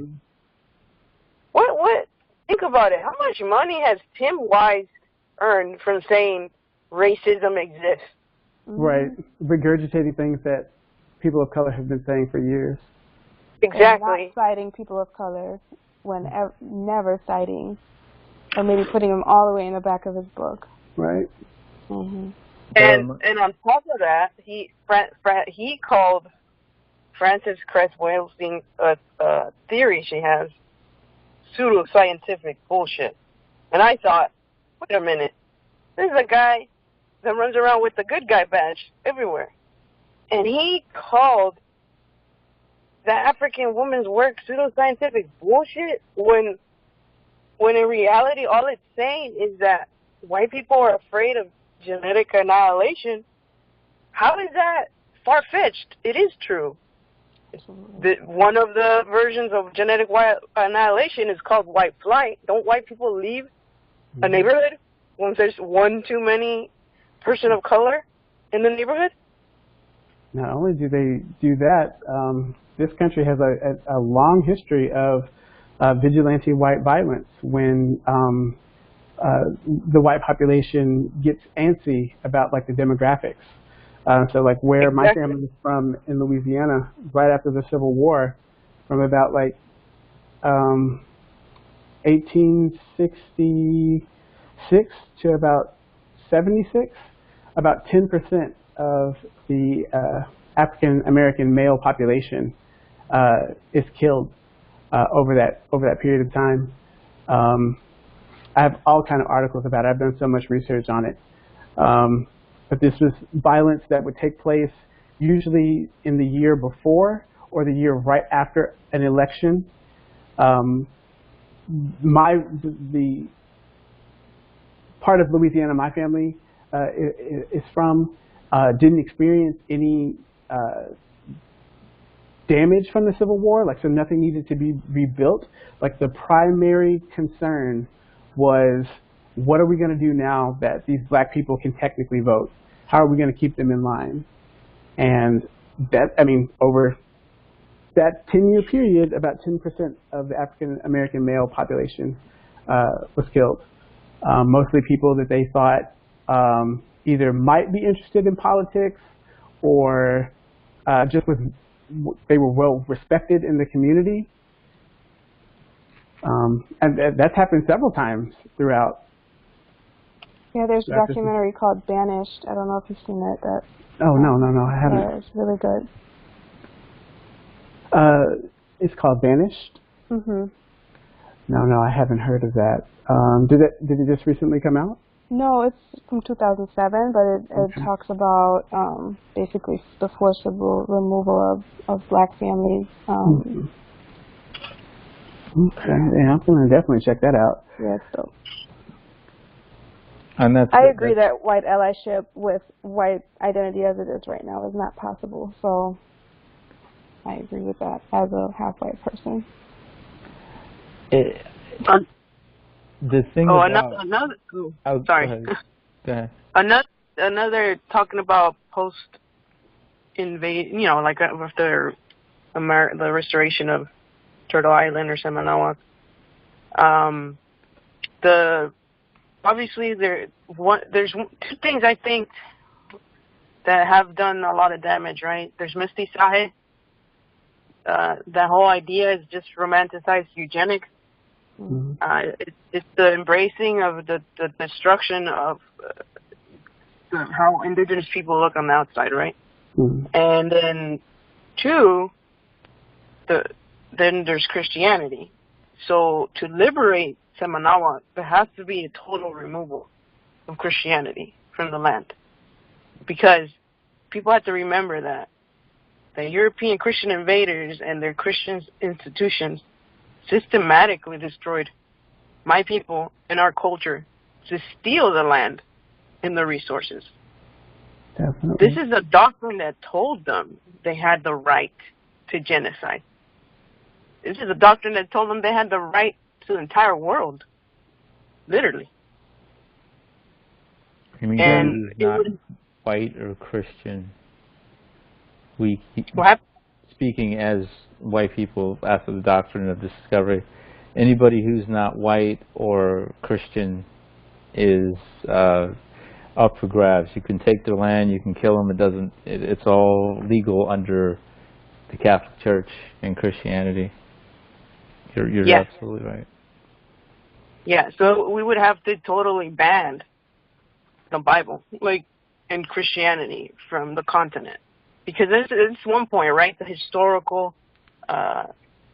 What? Think about it. How much money has Tim Wise earned from saying racism exists? Right. Regurgitating things that people of color have been saying for years. Exactly. And not citing people of color when never citing, or maybe putting them all the way in the back of his book. Right. Mm-hmm. And on top of that, he called Frances Cress Welsing's theory she has pseudoscientific bullshit. And I thought, wait a minute, this is a guy that runs around with the good guy badge everywhere. And he called the African woman's work pseudoscientific bullshit when in reality all it's saying is that white people are afraid of genetic annihilation. How is that far-fetched? It is true. one of the versions of genetic white annihilation is called white flight. Don't white people leave a neighborhood once there's one too many person of color in the neighborhood? Not only do they do that, this country has a long history of vigilante white violence when the white population gets antsy about like the demographics. So like where my family is from in Louisiana, right after the Civil War, from about like 1866 to about 76, about 10% of the African American male population is killed over that period of time. I have all kind of articles about it. I've done so much research on it. But this was violence that would take place usually in the year before or the year right after an election. The part of Louisiana my family is from didn't experience any damage from the Civil War, so nothing needed to be rebuilt. Like the primary concern was, what are we going to do now that these black people can technically vote? How are we going to keep them in line? And that, I mean, over that 10-year period, about 10% of the African American male population was killed. Mostly people that they thought either might be interested in politics or they were well respected in the community. And that's happened several times throughout. Yeah, there's a documentary called Banished. I don't know if you've seen it. No, I haven't. Yeah, it's really good. It's called Banished? Mm-hmm. No, I haven't heard of that. Did it just recently come out? No, it's from 2007, but it talks about basically the forcible removal of black families. Okay, yeah, I'm going to definitely check that out. Yeah, it's dope. And I agree that white allyship with white identity as it is right now is not possible. So I agree with that as a half-white person. The thing about... Sorry. Go ahead. Another talking about post-invade, like after the restoration of Turtle Island or Seminole. Obviously there's two things I think that have done a lot of damage, right? There's mestizaje. That whole idea is just romanticized eugenics. Mm-hmm. It's the embracing of the destruction of how indigenous people look on the outside, right? Mm-hmm. And then two, then there's Christianity. So to liberate Seminole, there has to be a total removal of Christianity from the land. Because people have to remember that the European Christian invaders and their Christian institutions systematically destroyed my people and our culture to steal the land and the resources. Definitely. This is a doctrine that told them they had the right to genocide. This is a doctrine that told them they had the right to the entire world. Literally. I mean, and not white or Christian. Speaking as white people after the doctrine of discovery, anybody who's not white or Christian is up for grabs. You can take their land, you can kill them. It's all legal under the Catholic Church and Christianity. You're yes. Absolutely right. Yeah, so we would have to totally ban the Bible, and Christianity from the continent. Because it's one point, right? The historical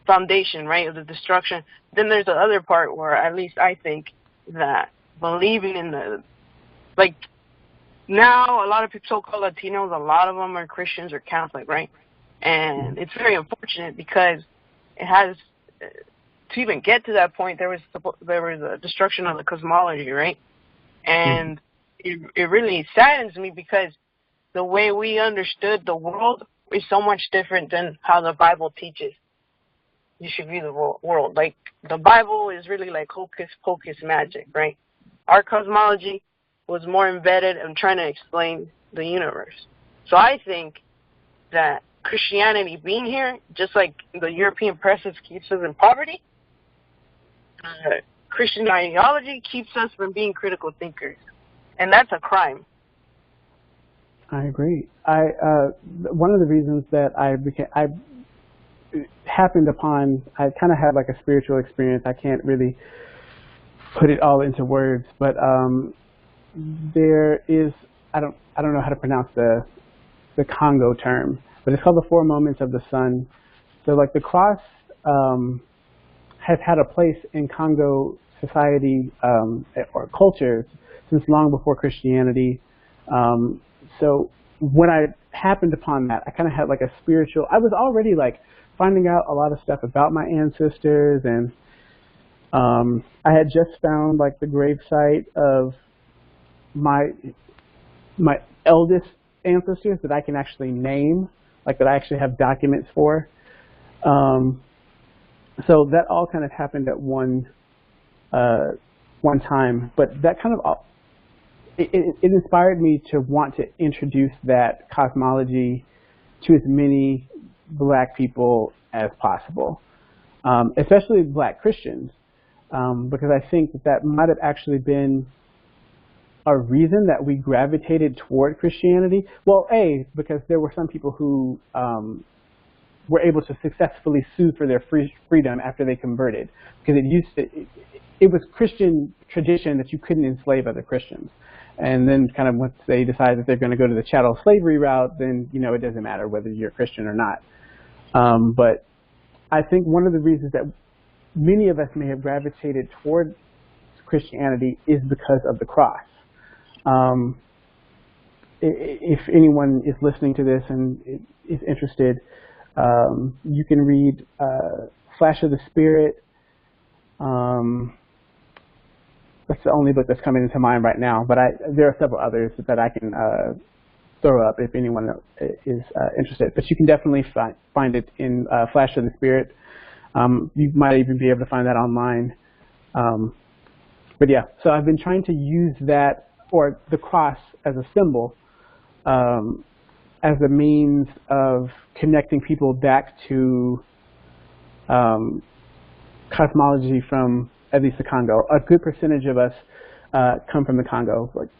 foundation, right, of the destruction. Then there's the other part where, at least I think, that believing in now a lot of people, so-called Latinos, a lot of them are Christians or Catholic, right? And it's very unfortunate because it has, to even get to that point, there was a destruction of the cosmology, right? And it really saddens me because the way we understood the world is so much different than how the Bible teaches you should view the world. Like, the Bible is really like hocus pocus magic, right? Our cosmology was more embedded in trying to explain the universe. So I think that Christianity being here, just like the European presence keeps us in poverty, Christian ideology keeps us from being critical thinkers. And that's a crime. I agree. One of the reasons that I happened upon, I kind of had like a spiritual experience. I can't really put it all into words, but there is, I don't know how to pronounce the Congo term, but it's called the 4 moments of the sun. So like the cross has had a place in Congo society or culture since long before Christianity. So when I happened upon that, I kind of had like a spiritual, I was already like finding out a lot of stuff about my ancestors, and I had just found like the gravesite of my eldest ancestors that I can actually name, like that I actually have documents for. So that all kind of happened at one time, but that kind of it inspired me to want to introduce that cosmology to as many Black people as possible, especially Black Christians, because I think that might have actually been a reason that we gravitated toward Christianity. Well, because there were some people who were able to successfully sue for their freedom after they converted, because it was Christian tradition that you couldn't enslave other Christians. And then kind of once they decide that they're going to go to the chattel slavery route, then, you know, it doesn't matter whether you're a Christian or not. But I think one of the reasons that many of us may have gravitated toward Christianity is because of the cross. If anyone is listening to this and is interested, you can read Flash of the Spirit. That's the only book that's coming into mind right now, but there are several others that I can throw up if anyone is interested. But you can definitely find it in Flash of the Spirit. You might even be able to find that online. But yeah, so I've been trying to use that, or the cross as a symbol, as a means of connecting people back to cosmology from at least the Congo. A good percentage of us come from the Congo. Like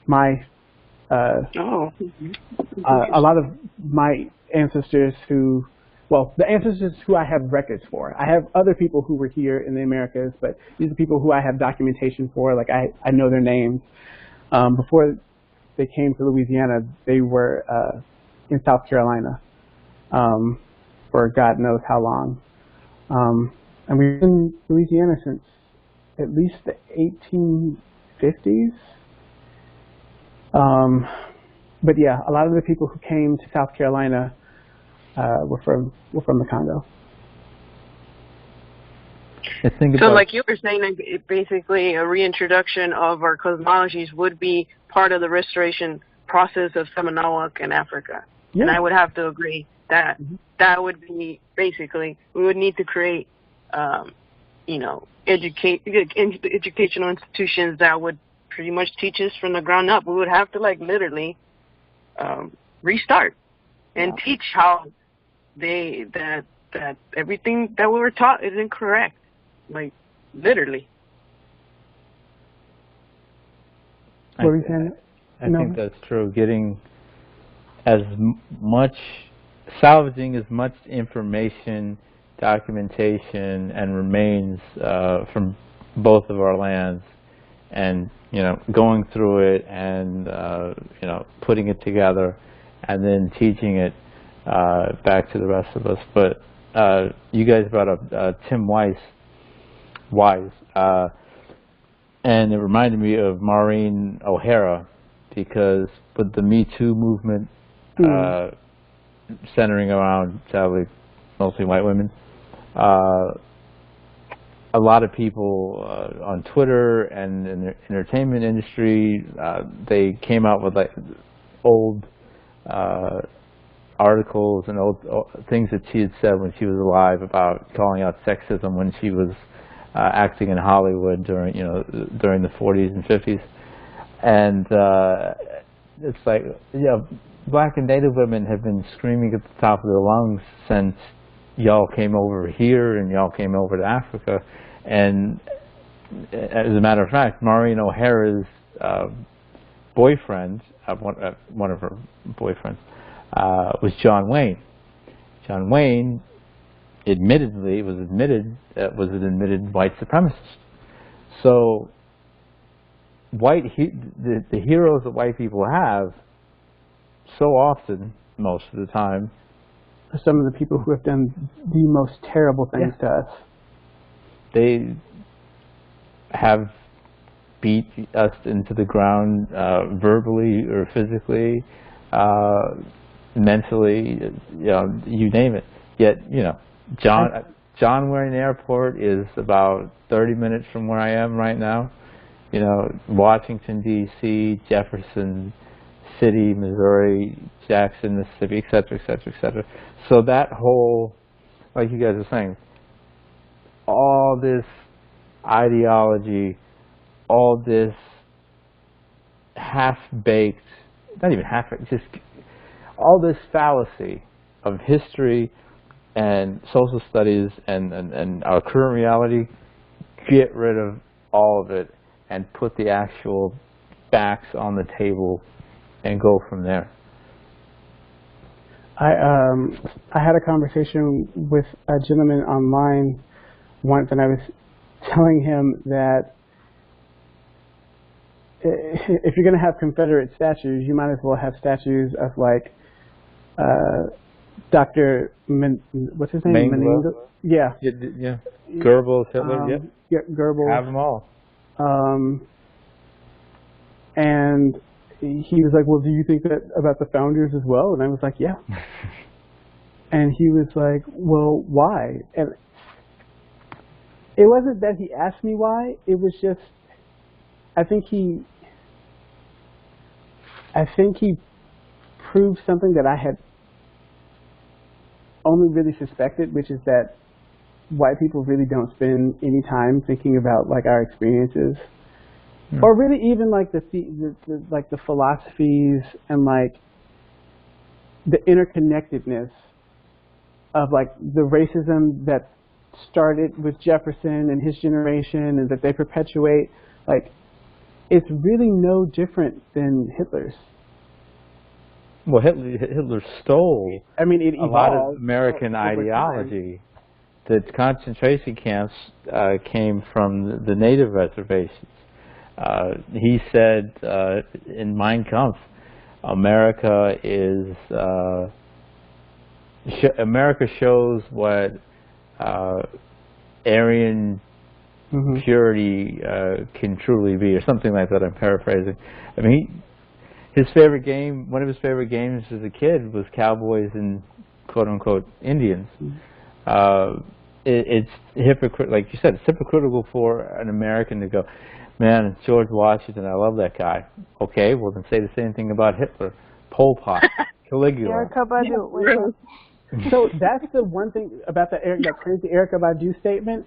a lot of my ancestors the ancestors who I have records for. I have other people who were here in the Americas, but these are people who I have documentation for. Like I know their names. Before they came to Louisiana, they were in South Carolina for God knows how long. And we've been in Louisiana since at least the 1850s. But yeah, a lot of the people who came to South Carolina were from the Congo. So like you were saying, basically a reintroduction of our cosmologies would be part of the restoration process of Seminole in Africa. Yeah. And I would have to agree that that would be basically, we would need to create educational institutions that would pretty much teach us from the ground up. We would have to like literally restart and teach how that everything that we were taught is incorrect. Like literally. I think that's true. Getting salvaging as much information, documentation, and remains from both of our lands, and going through it and putting it together, and then teaching it back to the rest of us. But you guys brought up Tim Wise, and it reminded me of Maureen O'Hara, because with the Me Too movement centering around sadly mostly white women, a lot of people on Twitter and in the entertainment industry, they came out with like old articles and old things that she had said when she was alive about calling out sexism when she was acting in Hollywood during the 40s and 50s, and it's like, Black and Native women have been screaming at the top of their lungs since y'all came over here and y'all came over to Africa. And as a matter of fact, Maureen O'Hara's boyfriend, one of her boyfriends, was John Wayne. John Wayne was an admitted white supremacist. So the heroes that white people have so often, most of the time, are some of the people who have done the most terrible things to us. They have beat us into the ground verbally or physically, mentally, you name it. Yet, John Wayne Airport is about 30 minutes from where I am right now. Washington, D.C., Jefferson City, Missouri, Jackson, Mississippi, et cetera, et cetera, et cetera. So that whole, like you guys are saying, all this ideology, all this half-baked, not even half-baked, just all this fallacy of history and social studies and our current reality, get rid of all of it and put the actual facts on the table and go from there. I had a conversation with a gentleman online once, and I was telling him that if you're going to have Confederate statues, you might as well have statues of like Dr. What's his name? Mengele? Yeah. Yeah. Goebbels, Hitler. Yeah, Goebbels. Have them all. And he was like, well, do you think that about the founders as well? And I was like, yeah. And he was like, well, why? And it wasn't that he asked me why. It was just, I think he proved something that I had only really suspected, which is that white people really don't spend any time thinking about like our experiences. Or really even like the philosophies and like the interconnectedness of like the racism that started with Jefferson and his generation and that they perpetuate. Like, it's really no different than Hitler's. Well, Hitler stole a lot of American ideology. The concentration camps came from the native reservations. He said in Mein Kampf, America shows what Aryan purity can truly be, or something like that. I'm paraphrasing. I mean, one of his favorite games as a kid was cowboys and quote-unquote Indians. It's hypocritical, like you said, it's hypocritical for an American to go, man, it's George Washington, I love that guy. Okay, well then say the same thing about Hitler, Pol Pot, Caligula. Erykah Badu. Yeah. So that's the one thing about that crazy Erykah Badu statement.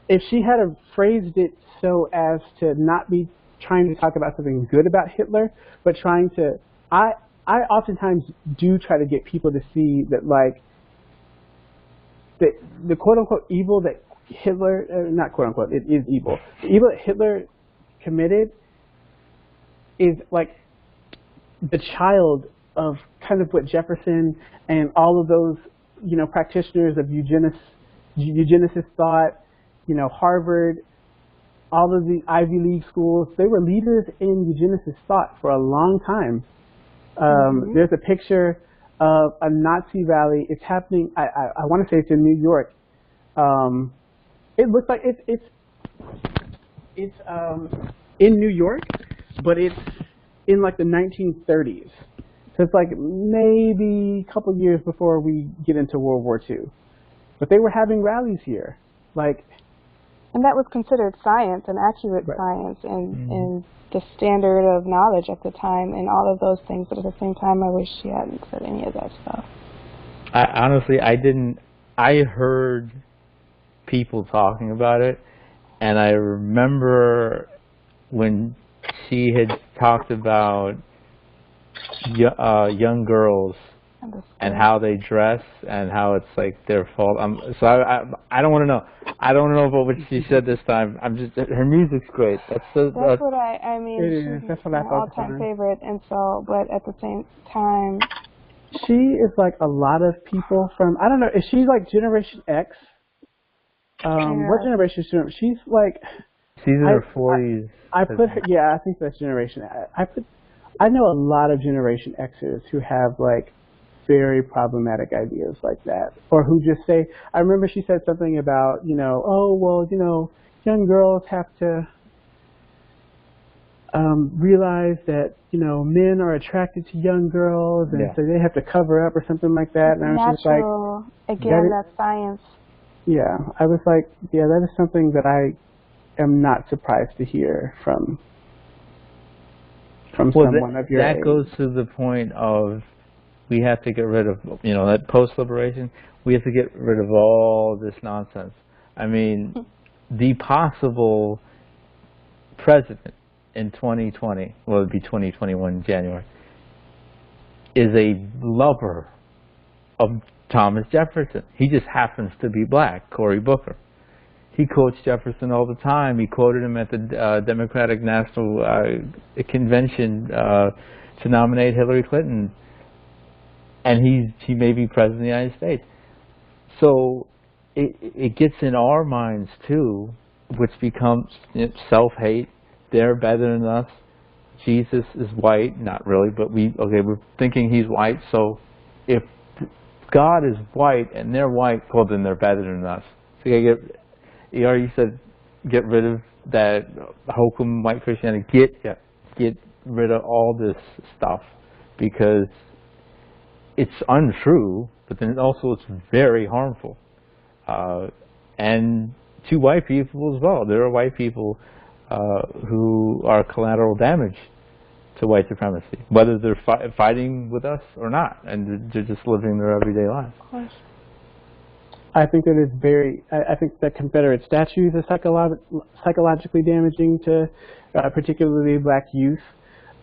If she had phrased it so as to not be trying to talk about something good about Hitler, but trying to, I oftentimes do try to get people to see that like the quote-unquote evil that Hitler, not quote-unquote, it is evil. The evil that Hitler committed is like the child of kind of what Jefferson and all of those, practitioners of eugenicist thought, Harvard, all of the Ivy League schools, they were leaders in eugenicist thought for a long time. There's a picture of a Nazi rally. It's happening, I want to say it's in New York. It looks like it's in New York, but it's in like the 1930s. So it's like maybe a couple years before we get into World War II. But they were having rallies here. Like, And that was considered science, and accurate science, and the standard of knowledge at the time, and all of those things. But at the same time, I wish she hadn't said any of that stuff. Honestly, I heard people talking about it, and I remember when she had talked about young girls and how they dress and how it's like their fault. So I don't want to know. I don't know about what she said this time. Her music's great. That's what I mean. That's what I thought. All-time favorite, and so, but at the same time, she is like a lot of people from, I don't know, is she like Generation X? What generation is she? She's like, she's in her 40s. I put her, I think that's Generation. I know a lot of Generation Xers who have like very problematic ideas like that, or who just say, I remember she said something about, oh, well, young girls have to realize that, men are attracted to young girls, and so they have to cover up or something like that. And I was just like, again, that's science. Yeah, I was like, that is something that I am not surprised to hear from someone of your age. That goes to the point of, we have to get rid of, that post-liberation, we have to get rid of all this nonsense. I mean, the possible president in 2020, well, it would be 2021 January, is a lover of Thomas Jefferson. He just happens to be black, Cory Booker. He quotes Jefferson all the time. He quoted him at the Democratic National Convention to nominate Hillary Clinton. And he may be president of the United States. So it gets in our minds too, which becomes self-hate. They're better than us. Jesus is white, not really, but we're thinking he's white. So if God is white and they're white, well, then they're better than us. So you said get rid of that hokum white Christianity. Get rid of all this stuff, because it's untrue, but then also it's very harmful. And to white people as well. There are white people who are collateral damage to white supremacy, whether they're fighting with us or not, and they're just living their everyday lives. Of course. I think that it's I think that Confederate statues are psychologically damaging to particularly black youth,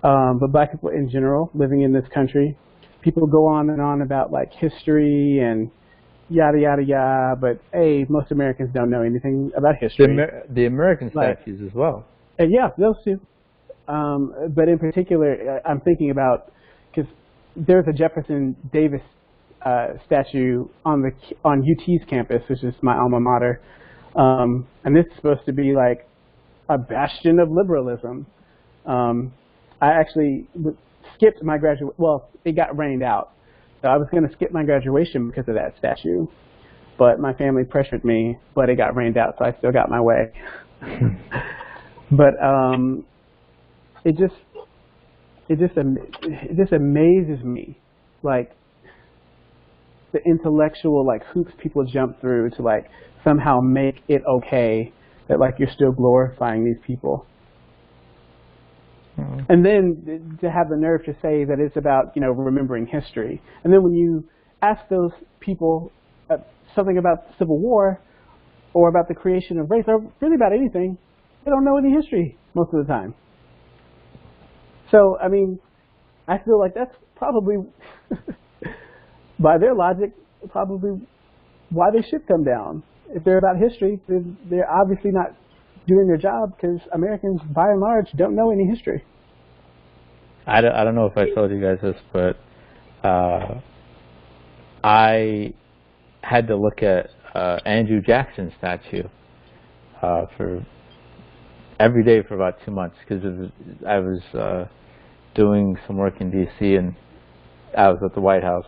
but black people in general living in this country. People go on and on about like history and yada yada yada, but most Americans don't know anything about history. The American statues as well. Yeah, those two. But in particular, I'm thinking about, because there's a Jefferson Davis statue on UT's campus, which is my alma mater, and this is supposed to be like a bastion of liberalism. I actually skipped my graduation. Well, it got rained out, so I was going to skip my graduation because of that statue, but my family pressured me. But it got rained out, so I still got my way. But it just amazes me, like the intellectual hoops people jump through to somehow make it okay that you're still glorifying these people. And then to have the nerve to say that it's about, remembering history. And then when you ask those people something about the Civil War or about the creation of race, or really about anything, they don't know any history most of the time. So, I mean, I feel like that's probably, by their logic, probably why they should come down. If they're about history, they're obviously not doing their job, because Americans, by and large, don't know any history. I don't know if I told you guys this, but I had to look at Andrew Jackson's statue for every day for about 2 months, because I was doing some work in D.C. and I was at the White House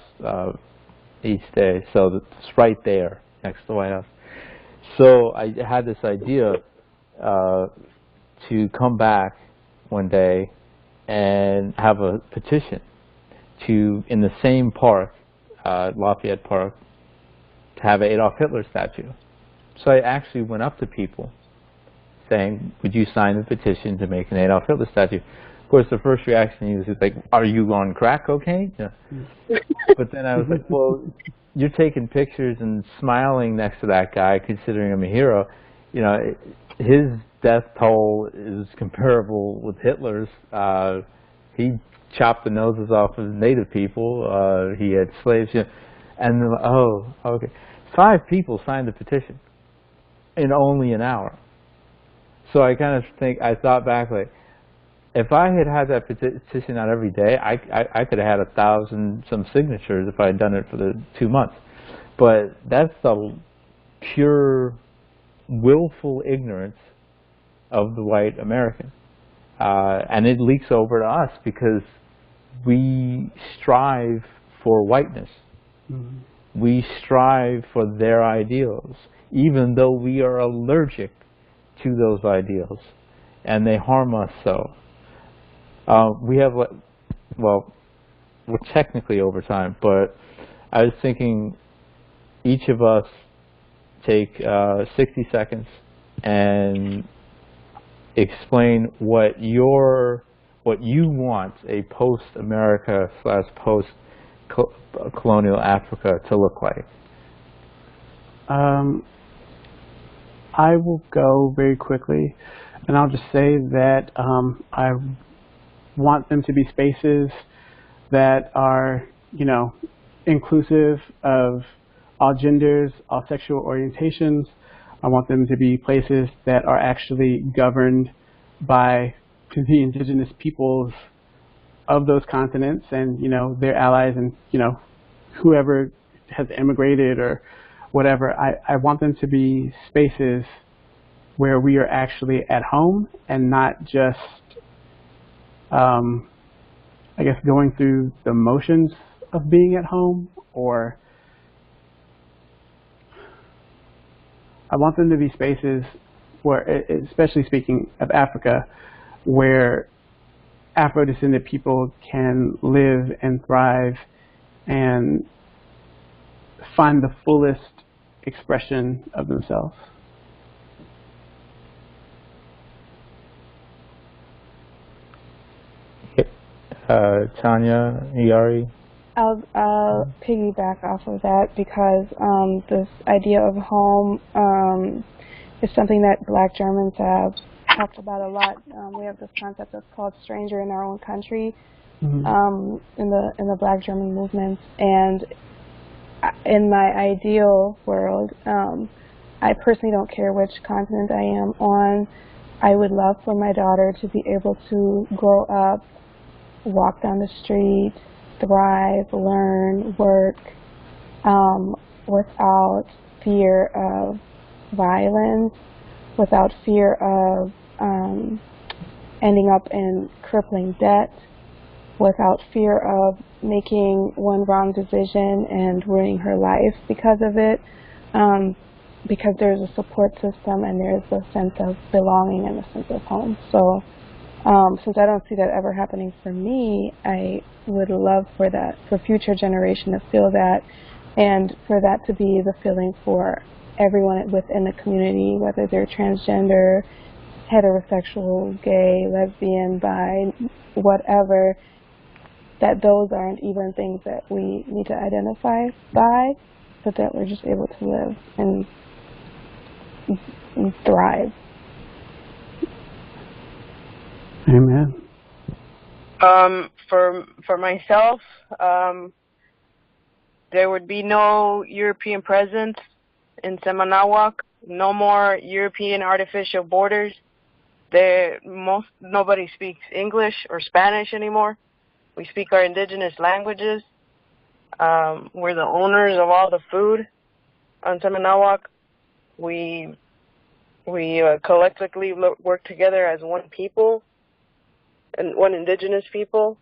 each day, so it's right there next to the White House. So I had this idea to come back one day and have a petition in the same park, Lafayette Park, to have an Adolf Hitler statue. So I actually went up to people saying, would you sign the petition to make an Adolf Hitler statue? Of course, the first reaction is like, are you on crack cocaine? Yeah. But then I was like, well, you're taking pictures and smiling next to that guy, considering him a hero. You know, his death toll is comparable with Hitler's. He chopped the noses off of native people. He had slaves. You know, and oh, okay. 5 people signed the petition in only an hour. So I kind of I thought back, like, if I had had that petition out every day, I could have had 1,000 some signatures if I had done it for the 2 months. But that's the pure, willful ignorance of the white American. And it leaks over to us because we strive for whiteness. Mm-hmm. We strive for their ideals, even though we are allergic to those ideals, and they harm us so. We have, well, we're technically over time, but I was thinking each of us take 60 seconds and explain what you want a post-America / post-colonial Africa to look like. I will go very quickly, and I'll just say that I want them to be spaces that are, you know, inclusive of all genders, all sexual orientations. I want them to be places that are actually governed by the indigenous peoples of those continents and, you know, their allies and, you know, whoever has immigrated or whatever. I want them to be spaces where we are actually at home and not just, I guess, going through the motions of being at home. Or I want them to be spaces where, especially speaking of Africa, where Afro-descendant people can live and thrive and find the fullest expression of themselves. Tanja, Illari? I'll piggyback off of that because this idea of home is something that Black Germans have talked about a lot. We have this concept that's called stranger in our own country, mm-hmm. In the Black German movements. And in my ideal world, I personally don't care which continent I am on. I would love for my daughter to be able to grow up, walk down the street, thrive, learn, work, without fear of violence, without fear of ending up in crippling debt, without fear of making one wrong decision and ruining her life because of it, because there's a support system and there's a sense of belonging and a sense of home. So since I don't see that ever happening for me, I would love for that, for future generation to feel that, and for that to be the feeling for everyone within the community, whether they're transgender, heterosexual, gay, lesbian, bi, whatever, that those aren't even things that we need to identify by, but that we're just able to live and thrive. Amen. For myself, there would be no European presence in Semanawak, no more European artificial borders. Nobody speaks English or Spanish anymore. We speak our indigenous languages. We're the owners of all the food on Semanawak. We collectively work together as one people and one indigenous people.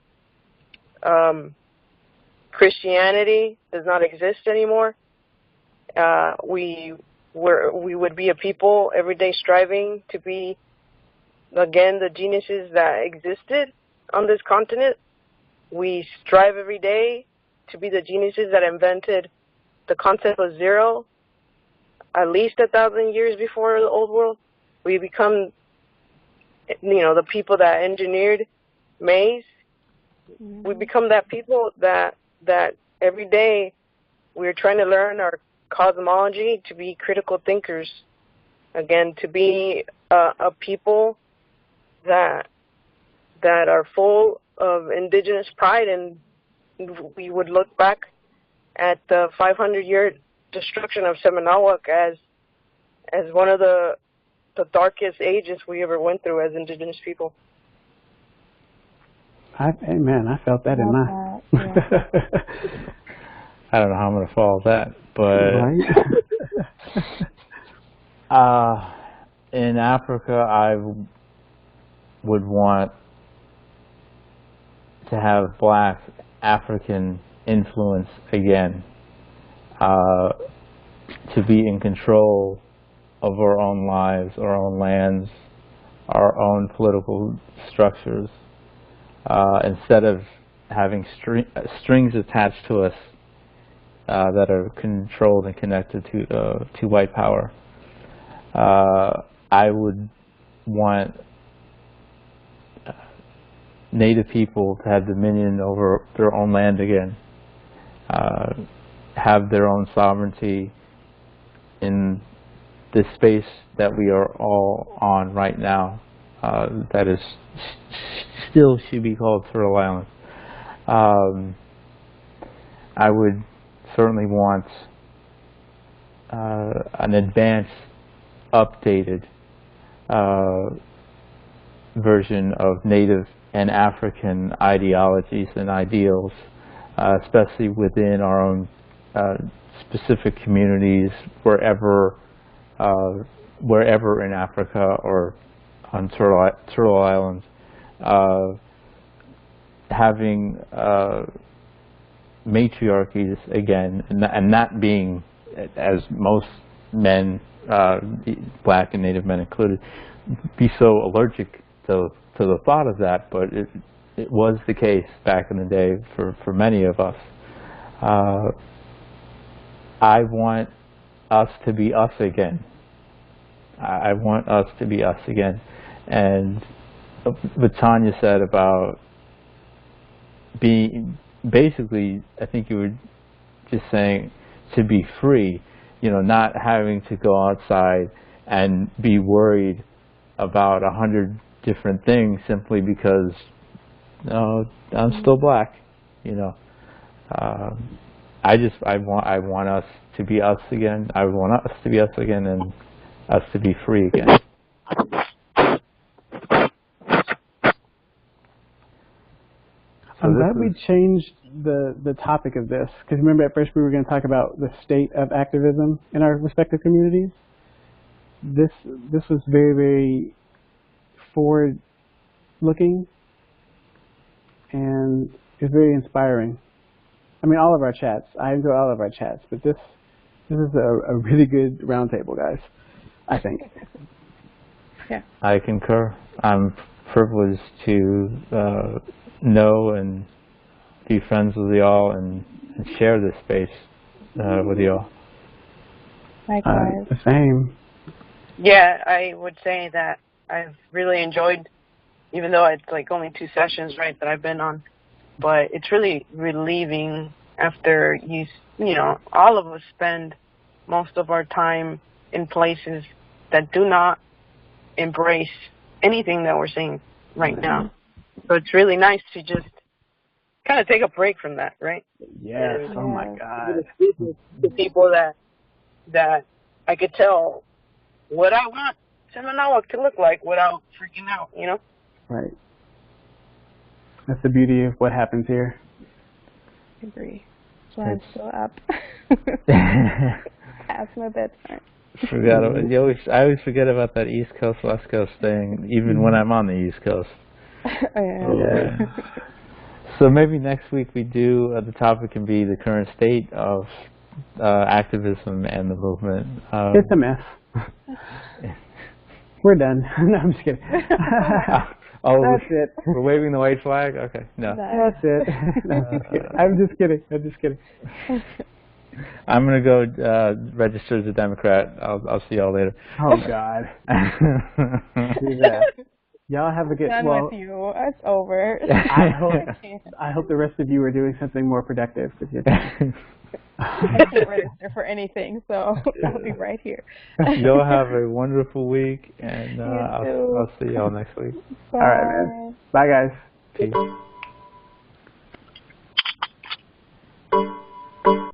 Christianity does not exist anymore. We would be a people every day striving to be, again, the geniuses that existed on this continent. We strive every day to be the geniuses that invented the concept of zero at least 1,000 years before the old world. We become the people that engineered maize, we become that people that every day we're trying to learn our cosmology, to be critical thinkers, again, to be a people that are full of indigenous pride, and we would look back at the 500-year destruction of Seminawak as one of the darkest ages we ever went through as indigenous people. Amen. I felt that in my. I don't know how I'm going to follow that, but in Africa, I would want to have Black African influence again, to be in control of our own lives, our own lands, our own political structures, instead of having strings attached to us that are controlled and connected to white power. I would want Native people to have dominion over their own land again, have their own sovereignty in this space that we are all on right now, that is still should be called Turtle Island. I would certainly want an advanced, updated version of Native and African ideologies and ideals, especially within our own specific communities, wherever in Africa or on Turtle Island, having matriarchies again, and not being, as most men, Black and Native men included, be so allergic to the thought of that, but it was the case back in the day for many of us. I want us to be us again. I want us to be us again. And what Tanja said about being, basically, I think you were just saying to be free, not having to go outside and be worried about 100 different things simply because I'm still Black. I want us to be us again. I want us to be us again, and us to be free again. I'm glad we changed the topic of this, because remember at first we were going to talk about the state of activism in our respective communities. This was very, very forward-looking, and it's very inspiring. I mean, all of our chats. I enjoy all of our chats, but this is a really good roundtable, guys, I think. Yeah. I concur. I'm privileged to know and be friends with y'all and share this space with y'all. Likewise. The same. Yeah, I would say that I've really enjoyed, even though it's like only 2 sessions, right, that I've been on, but it's really relieving after all of us spend most of our time in places that do not embrace anything that we're seeing right now. So it's really nice to just kind of take a break from that, right? Yes. Oh my God. The people that I could tell what I want Seminawak to look like without freaking out, Right. That's the beauty of what happens here. I agree. That's why I'm still up. Past my bedtime. I always forget about that East Coast, West Coast thing, even when I'm on the East Coast. Yeah. So maybe next week we do, the topic can be the current state of activism and the movement. It's a mess. We're done. No, I'm just kidding. That's it. We're waving the white flag? Okay, no. That's it. No, I'm just kidding. I'm just kidding. I'm going to go register as a Democrat. I'll see y'all later. Oh, God. Do that. Y'all have a good. Done Well, with you. It's over. I hope the rest of you are doing something more productive with your time. I can't register for anything, so I'll be right here. Y'all have a wonderful week, and You I'll see y'all next week. Bye. All right, man. Bye, guys. Peace.